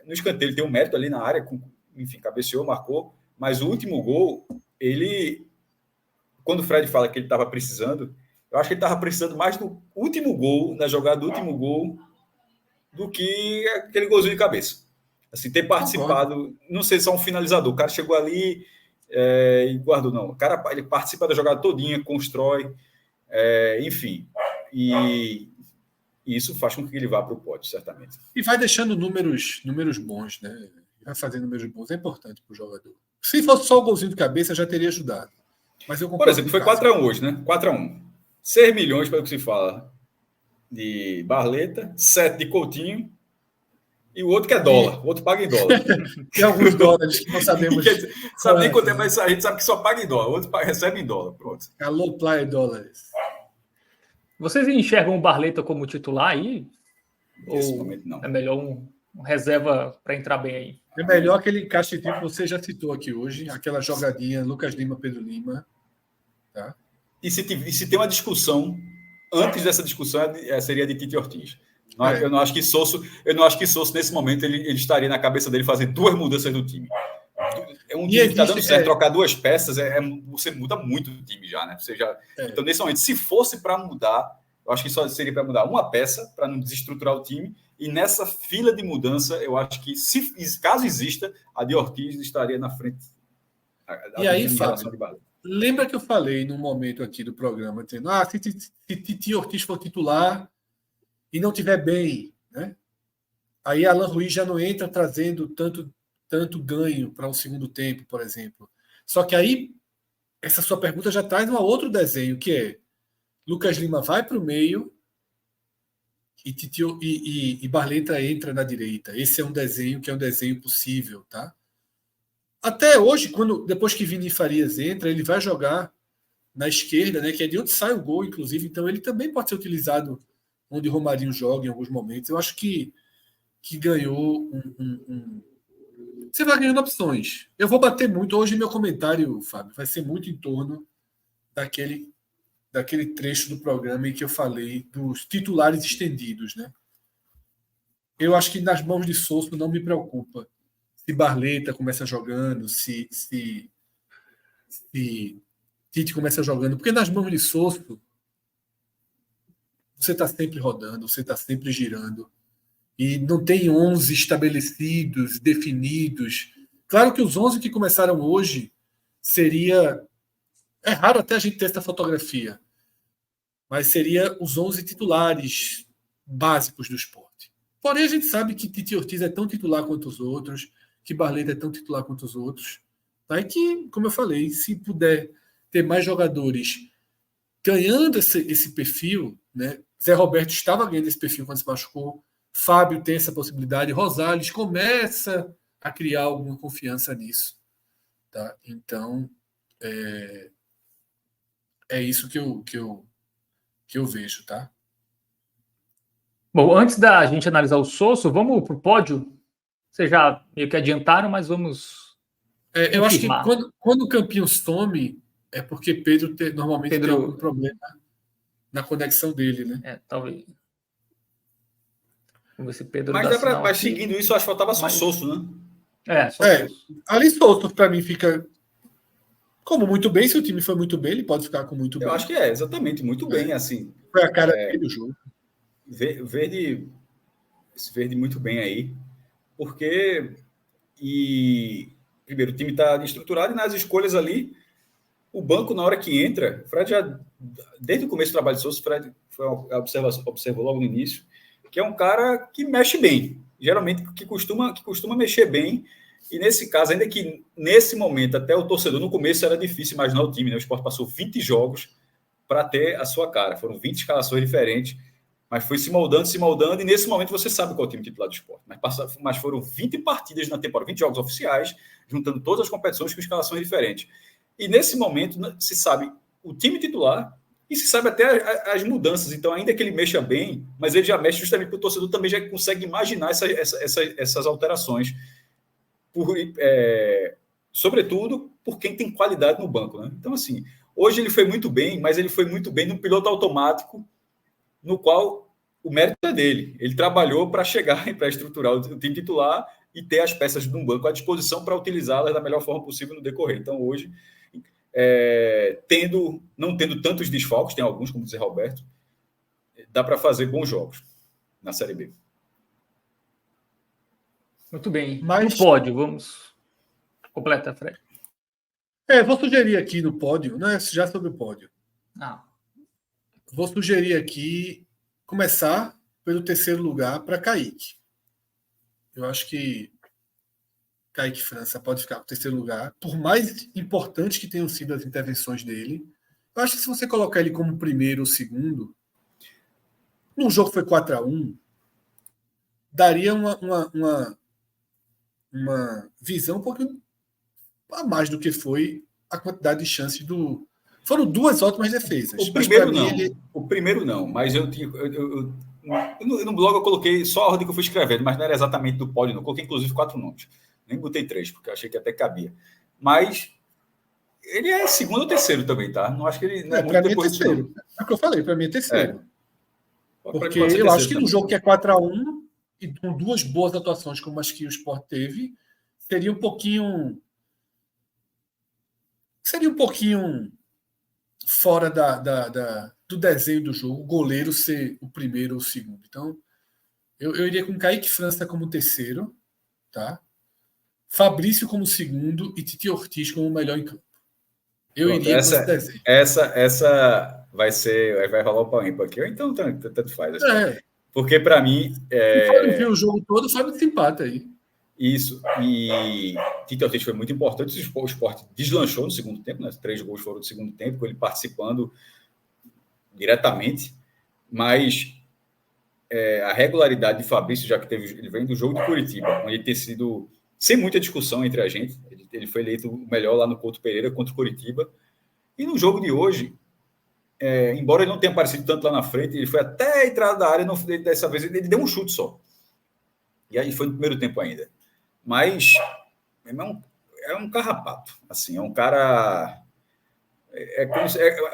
no escanteio ele tem um mérito ali na área, enfim, cabeceou, marcou, mas o último gol, quando o Fred fala que ele estava precisando, eu acho que ele estava precisando mais do último gol, na jogada do último gol, do que aquele golzinho de cabeça. Assim, ter participado, não sei se é um finalizador, o cara chegou ali e guardou, não. O cara, ele participa da jogada todinha, constrói, enfim. E isso faz com que ele vá para o pódio, certamente. E vai deixando números bons, né? Vai fazer números bons, é importante para o jogador. Se fosse só o golzinho de cabeça, já teria ajudado. Mas eu Por exemplo, foi 4-1 hoje, né? 4-1. 6 milhões, pelo que se fala, de Barleta, 7 de Coutinho, e o outro que é dólar. O outro paga em dólar. Tem alguns dólares que não sabemos. Sabe nem quanto é, mas a gente sabe que só paga em dólar. O outro recebe em dólar. Pronto. Alô, Play Dólares. Vocês enxergam o Barleta como titular aí? Nesse momento, não. É melhor um reserva para entrar bem aí? É melhor aquele encaixe que você já citou aqui hoje, aquela jogadinha Lucas Lima, Pedro Lima. Tá? E se tem uma discussão, antes dessa discussão, seria de Tite Ortiz. Eu não acho que Sosso, nesse momento, ele estaria na cabeça dele fazer 2 mudanças no time. É um time que está dando certo, trocar 2 peças, você muda muito o time já, né? Então, nesse momento, se fosse para mudar, eu acho que só seria para mudar uma peça, para não desestruturar o time, e nessa fila de mudança, eu acho que, caso exista, a de Ortiz estaria na frente. E aí, Fábio, lembra que eu falei num momento aqui do programa, dizendo, se Tite Ortiz for titular e não tiver bem, né? Aí Alan Ruiz já não entra trazendo tanto ganho para um segundo tempo, por exemplo. Só que aí, essa sua pergunta já traz um outro desenho, que é Lucas Lima vai para o meio e Barleta entra na direita. Esse é um desenho que é um desenho possível, tá? Até hoje, depois que Vini Farias entra, ele vai jogar na esquerda, né, que é de onde sai o gol, inclusive. Então, ele também pode ser utilizado onde Romarinho joga em alguns momentos. Eu acho que ganhou Você vai ganhando opções. Eu vou bater muito. Hoje, meu comentário, Fábio, vai ser muito em torno daquele trecho do programa em que eu falei dos titulares estendidos, né? Eu acho que nas mãos de Sosso não me preocupa se Barleta começa jogando, se Tite começa jogando, porque nas mãos de Sosso você está sempre rodando, você está sempre girando, e não tem 11 estabelecidos, definidos. Claro que os 11 que começaram hoje seria É raro até a gente ter essa fotografia, mas seria os 11 titulares básicos do Sport. Porém, a gente sabe que Titi Ortiz é tão titular quanto os outros, que Barleta é tão titular quanto os outros. Tá? E que, como eu falei, se puder ter mais jogadores ganhando esse perfil, né? Zé Roberto estava ganhando esse perfil quando se machucou, Fábio tem essa possibilidade, Rosales começa a criar alguma confiança nisso. Tá? Então, é isso que eu vejo, tá? Bom, antes da gente analisar o Sosso, vamos para o pódio. Vocês já meio que adiantaram, mas vamos. Eu acho que quando o Campinhos tome, é porque Pedro normalmente tem algum problema na conexão dele, né? Talvez. Vamos ver se Pedro mas seguindo isso, acho que faltava só Sosso, né? Só Sosso. Ali Sosso, para mim, fica como muito bem. Se o time for muito bem, ele pode ficar com muito bem. Eu acho que exatamente, muito bem, assim. Foi a cara dele do jogo. Esse verde muito bem aí, porque primeiro, o time está estruturado e nas escolhas ali, o banco, na hora que entra, Fred já, desde o começo do trabalho de Souza, Fred observou logo no início, que é um cara que mexe bem, geralmente que costuma mexer bem, e nesse caso, ainda que nesse momento, até o torcedor, no começo era difícil imaginar o time, né? O Sport passou 20 jogos para ter a sua cara, foram 20 escalações diferentes, mas foi se moldando, e nesse momento você sabe qual é o time titular do Sport. Mas foram 20 partidas na temporada, 20 jogos oficiais, juntando todas as competições com escalações diferentes. E nesse momento se sabe o time titular e se sabe até as mudanças. Então, ainda que ele mexa bem, mas ele já mexe justamente para o torcedor também já consegue imaginar essas alterações. Sobretudo por quem tem qualidade no banco, né? Então, assim, hoje ele foi muito bem, mas ele foi muito bem no piloto automático, no qual o mérito é dele. Ele trabalhou para chegar e para estruturar o time titular e ter as peças de um banco à disposição para utilizá-las da melhor forma possível no decorrer. Então, hoje, não tendo tantos desfalques, tem alguns, como dizer Roberto, dá para fazer bons jogos na Série B. Muito bem. Mas no pódio, vamos completar, Fred. Vou sugerir aqui no pódio, né? Já sobre o pódio. Vou sugerir aqui começar pelo terceiro lugar para Kaique. Eu acho que Kaique França pode ficar com o terceiro lugar, por mais importantes que tenham sido as intervenções dele. Eu acho que se você colocar ele como primeiro ou segundo, num jogo que foi 4-1, daria uma visão um pouquinho a mais do que foi a quantidade de chances do... Foram duas ótimas defesas. O primeiro não, mas no blog eu coloquei só a ordem que eu fui escrevendo, mas não era exatamente do pódio, não. Eu coloquei inclusive 4 nomes. Nem botei 3, porque eu achei que até cabia. Mas ele é segundo ou terceiro também, tá? Não acho que ele não é muito depois disso. É o que eu falei, para mim é terceiro. Porque eu acho que no jogo que é 4-1 e com duas boas atuações como as que o Sport teve, seria um pouquinho fora do desenho do jogo, o goleiro ser o primeiro ou o segundo. Então, eu iria com Kaique França como terceiro, tá? Fabrício como segundo e Titi Ortiz como melhor em campo. Eu iria com esse desenho. Essa vai rolar o pau ímpar aqui. Então, tanto faz. Porque, para mim... O Fábio viu o jogo todo, o Fábio desempata aí. Isso, e Titi Ortiz foi muito importante. O Sport deslanchou no segundo tempo, né? 3 gols foram no segundo tempo, com ele participando diretamente, mas a regularidade de Fabrício, já que ele vem do jogo de Curitiba, onde ele tem sido, sem muita discussão entre a gente, ele foi eleito o melhor lá no Couto Pereira contra o Curitiba, e no jogo de hoje, embora ele não tenha aparecido tanto lá na frente, ele foi até a entrada da área, dessa vez ele deu um chute só, e aí foi no primeiro tempo ainda. Mas é um carrapato, assim, é um cara...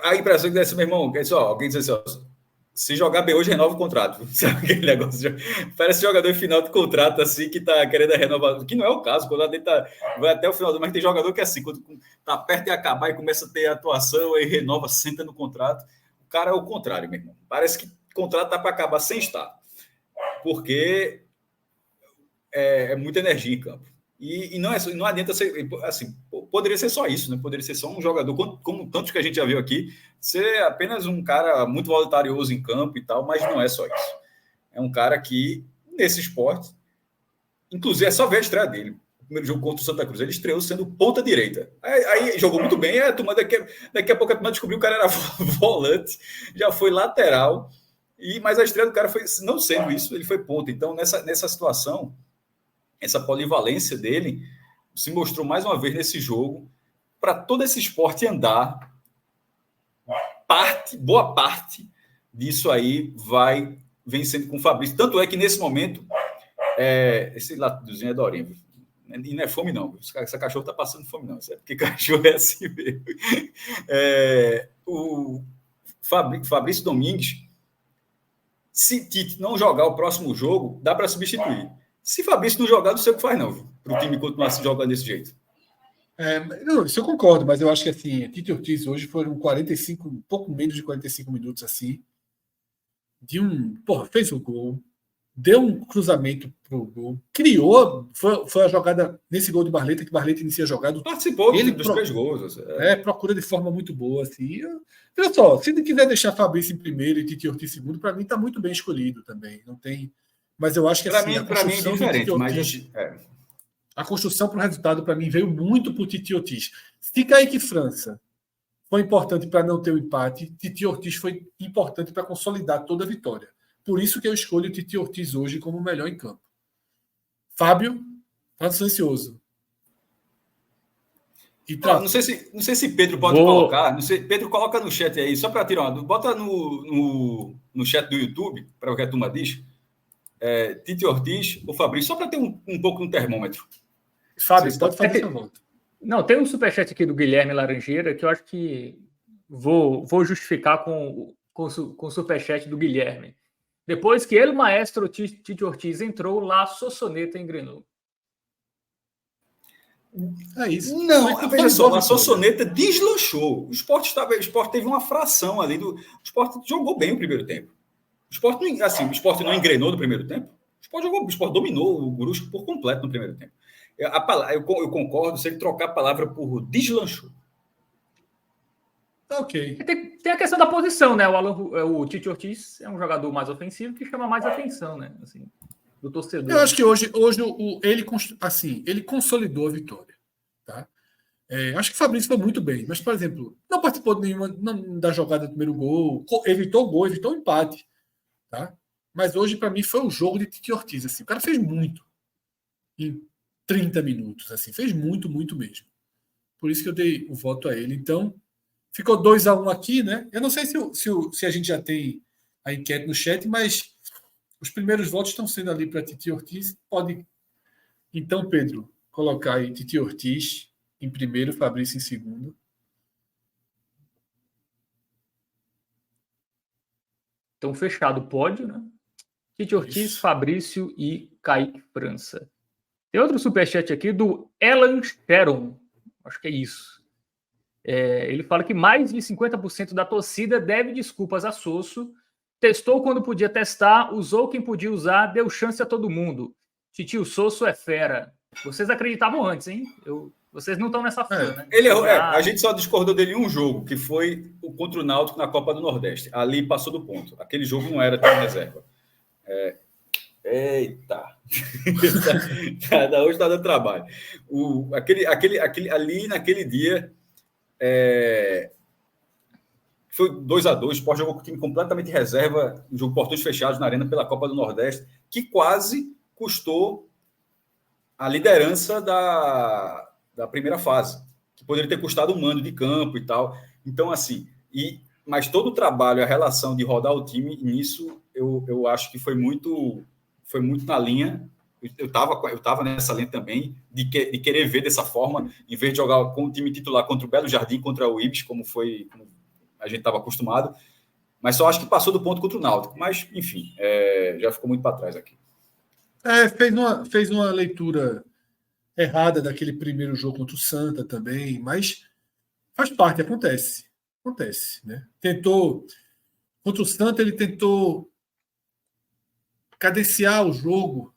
a impressão que desse, meu irmão, alguém diz assim, se jogar bem hoje, renova o contrato. Sabe aquele negócio? Parece jogador final de contrato, assim, que tá querendo renovar, que não é o caso, quando a gente vai até o final do... Mas tem jogador que é assim, quando tá perto de acabar e começa a ter atuação, aí renova, senta no contrato. O cara é o contrário, meu irmão. Parece que o contrato tá para acabar sem estar. Porque... é muita energia em campo. E não adianta ser, assim, poderia ser só isso, né? Poderia ser só um jogador, como tantos que a gente já viu aqui, ser apenas um cara muito voluntarioso em campo e tal, mas não é só isso. É um cara que, nesse esporte, inclusive, é só ver a estreia dele. O primeiro jogo contra o Santa Cruz, ele estreou sendo ponta direita. Aí jogou muito bem, daqui a pouco a turma descobriu que o cara era volante, já foi lateral, mas a estreia do cara foi, não sendo isso, ele foi ponta. Então, nessa situação, essa polivalência dele se mostrou mais uma vez nesse jogo. Para todo esse esporte andar, boa parte disso aí vem sendo com o Fabrício. Tanto é que nesse momento, esse latidozinho é Dorinha, e não é fome não, essa cachorro tá passando fome não, sabe? Porque cachorro é assim mesmo. O Fabrício Domingues, se Tite não jogar o próximo jogo, dá para substituir. Se Fabrício não jogar, não sei o que faz, não, para o time continuar se jogando desse jeito. Não, isso eu concordo, mas eu acho que assim, Tite Ortiz hoje foram 45, um pouco menos de 45 minutos assim. Fez o gol, deu um cruzamento pro gol, criou, foi a jogada nesse gol de Barleta, que Barleta inicia a jogada. Participou dos 3 gols. Procura de forma muito boa, assim. Olha só, se ele quiser deixar Fabrício em primeiro e Tite Ortiz em segundo, para mim tá muito bem escolhido também. Não tem. Mas eu acho que assim, para mim é diferente, mas a construção para o resultado, para mim, veio muito por Tite Ortiz. Se Kaique França foi importante para não ter o empate, Tite Ortiz foi importante para consolidar toda a vitória. Por isso que eu escolho o Tite Ortiz hoje como o melhor em campo. Fábio, está ansioso. Não sei se Pedro pode colocar. Não sei, Pedro, coloca no chat aí, só para tirar uma. Bota no chat do YouTube, para o que a turma diz. Tite Ortiz ou Fabrício, só para ter um pouco no termômetro. Fábio, pode fazer sua volta. Não, tem um superchat aqui do Guilherme Laranjeira que eu acho que vou justificar com o superchat do Guilherme. Depois que ele, maestro Tite Ortiz, entrou, lá Sossoneta engrenou. É isso. Não, veja só, a Sossoneta deslanchou. O Sport teve uma fração ali. O Sport jogou bem o primeiro tempo. O Sport não engrenou no primeiro tempo. O Sport dominou o Brusque por completo no primeiro tempo. Eu concordo se ele trocar a palavra por deslanchou. Ok. Tem a questão da posição, né? O Tite Ortiz é um jogador mais ofensivo que chama mais atenção, né? Assim, do torcedor. Eu acho que hoje ele consolidou a vitória. Tá? Acho que o Fabrício foi muito bem, mas, por exemplo, não participou de nenhuma da jogada do primeiro gol, evitou o gol, evitou o empate. Tá? Mas hoje, para mim, foi o jogo de Tite Ortiz. Assim, o cara fez muito em 30 minutos. Assim, fez muito, muito mesmo. Por isso que eu dei o voto a ele. Então, ficou 2-1 aqui, né? Eu não sei se a gente já tem a enquete no chat, mas os primeiros votos estão sendo ali para Tite Ortiz. Pode, então, Pedro, colocar aí Tite Ortiz em primeiro, Fabrício em segundo. Então, fechado o pódio, né? Tite Ortiz, Fabrício e Kaique França. Tem outro superchat aqui do Elan Sharon. Acho que é isso. Ele fala que mais de 50% da torcida deve desculpas a Sosso. Testou quando podia testar, usou quem podia usar, deu chance a todo mundo. Titio Sosso é fera. Vocês acreditavam antes, hein? Vocês não estão nessa fila, né? A gente só discordou dele em um jogo, que foi o contra o Náutico na Copa do Nordeste. Ali passou do ponto. Aquele jogo não era tão reserva. Eita! Hoje está dando trabalho. Ali naquele dia foi 2-2. O Sport jogou com o time completamente reserva, um jogo portões fechados na Arena pela Copa do Nordeste, que quase custou a liderança da primeira fase, que poderia ter custado um mando de campo e tal. Então, assim, mas todo o trabalho, a relação de rodar o time, nisso eu acho que foi muito na linha. Eu estava nessa linha também, de querer ver dessa forma, em vez de jogar com o time titular contra o Belo Jardim, contra o Ibis, como a gente estava acostumado. Mas só acho que passou do ponto contra o Náutico. Mas, enfim, já ficou muito para trás aqui. Fez uma leitura errada daquele primeiro jogo contra o Santa também, mas faz parte, acontece, né? Contra o Santa, ele tentou cadenciar o jogo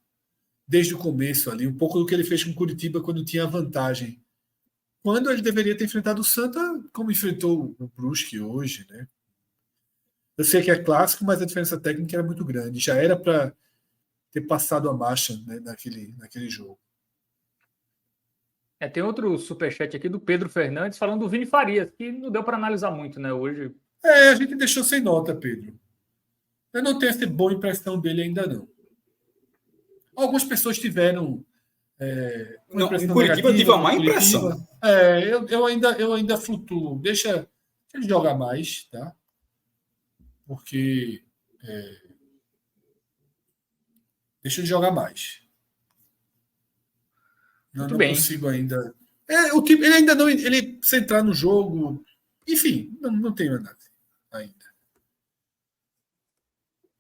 desde o começo ali, um pouco do que ele fez com o Curitiba quando tinha vantagem. Quando ele deveria ter enfrentado o Santa, como enfrentou o Brusque hoje, né? Eu sei que é clássico, mas a diferença técnica era muito grande. Já era para ter passado a marcha, né, naquele jogo. Tem outro superchat aqui do Pedro Fernandes falando do Vini Farias, que não deu para analisar muito, né? Hoje. A gente deixou sem nota, Pedro. Eu não tenho essa boa impressão dele ainda, não. Algumas pessoas tiveram uma impressão Curitiba tive uma má impressão. Eu ainda flutuo. Deixa ele jogar mais, tá? Porque deixa ele jogar mais. Não consigo ainda. O time, ele ainda não. Ele se entrar no jogo. Enfim, não tenho nada ainda.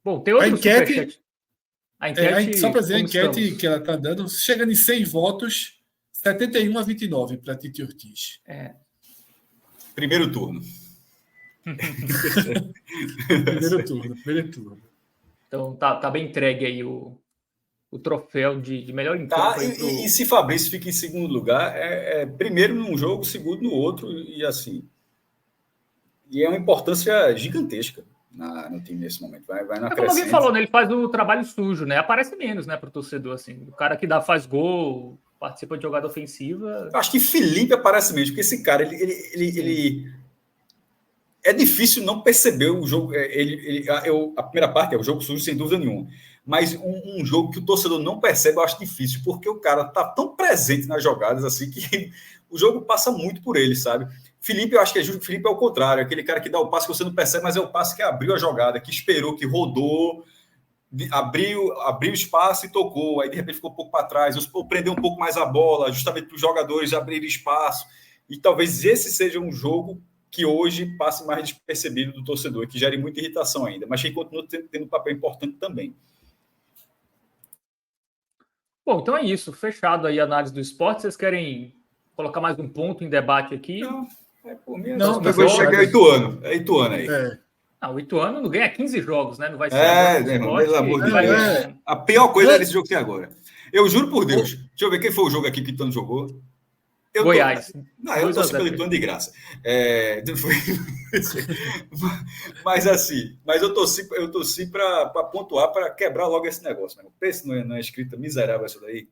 Bom, tem outro superchat. A enquete. Só para dizer, a enquete que ela está dando, chega em 100 votos, 71-29 para Tite Ortiz. Primeiro turno. Primeiro turno. Então tá bem entregue aí o troféu de melhor em campo. E se Fabrício fica em segundo lugar, primeiro num jogo, segundo no outro, e assim. E é uma importância gigantesca no time nesse momento. Vai na como alguém falou, né? Ele faz o trabalho sujo, né? Aparece menos, né, para o torcedor, assim. O cara que faz gol, participa de jogada ofensiva. Eu acho que Felipe aparece menos, porque esse cara, ele é difícil não perceber o jogo. A primeira parte é o jogo sujo, sem dúvida nenhuma. Mas um jogo que o torcedor não percebe, eu acho difícil, porque o cara tá tão presente nas jogadas assim que o jogo passa muito por ele, sabe? Felipe, eu acho que é justo. Felipe é o contrário, aquele cara que dá o passe que você não percebe, mas é o passe que abriu a jogada, que esperou, que rodou, abriu espaço e tocou. Aí de repente ficou um pouco para trás, ou prendeu um pouco mais a bola, justamente para os jogadores abrirem espaço. E talvez esse seja um jogo que hoje passe mais despercebido do torcedor, que gere muita irritação ainda, mas que continua tendo um papel importante também. Bom, então é isso. Fechado aí a análise do esporte. Vocês querem colocar mais um ponto em debate aqui? Não, depois chega Ituano. É Ituano aí. O Ituano não ganha 15 jogos, né? Não vai ser. Pelo amor de Deus. A pior coisa era esse jogo que tem agora. Eu juro por Deus. Deixa eu ver quem foi o jogo aqui que o Ituano jogou. Goiás. Eu torci pelo Ituano de graça. Mas assim, eu torci para pontuar, para quebrar logo esse negócio. Pense na escrita miserável essa daí.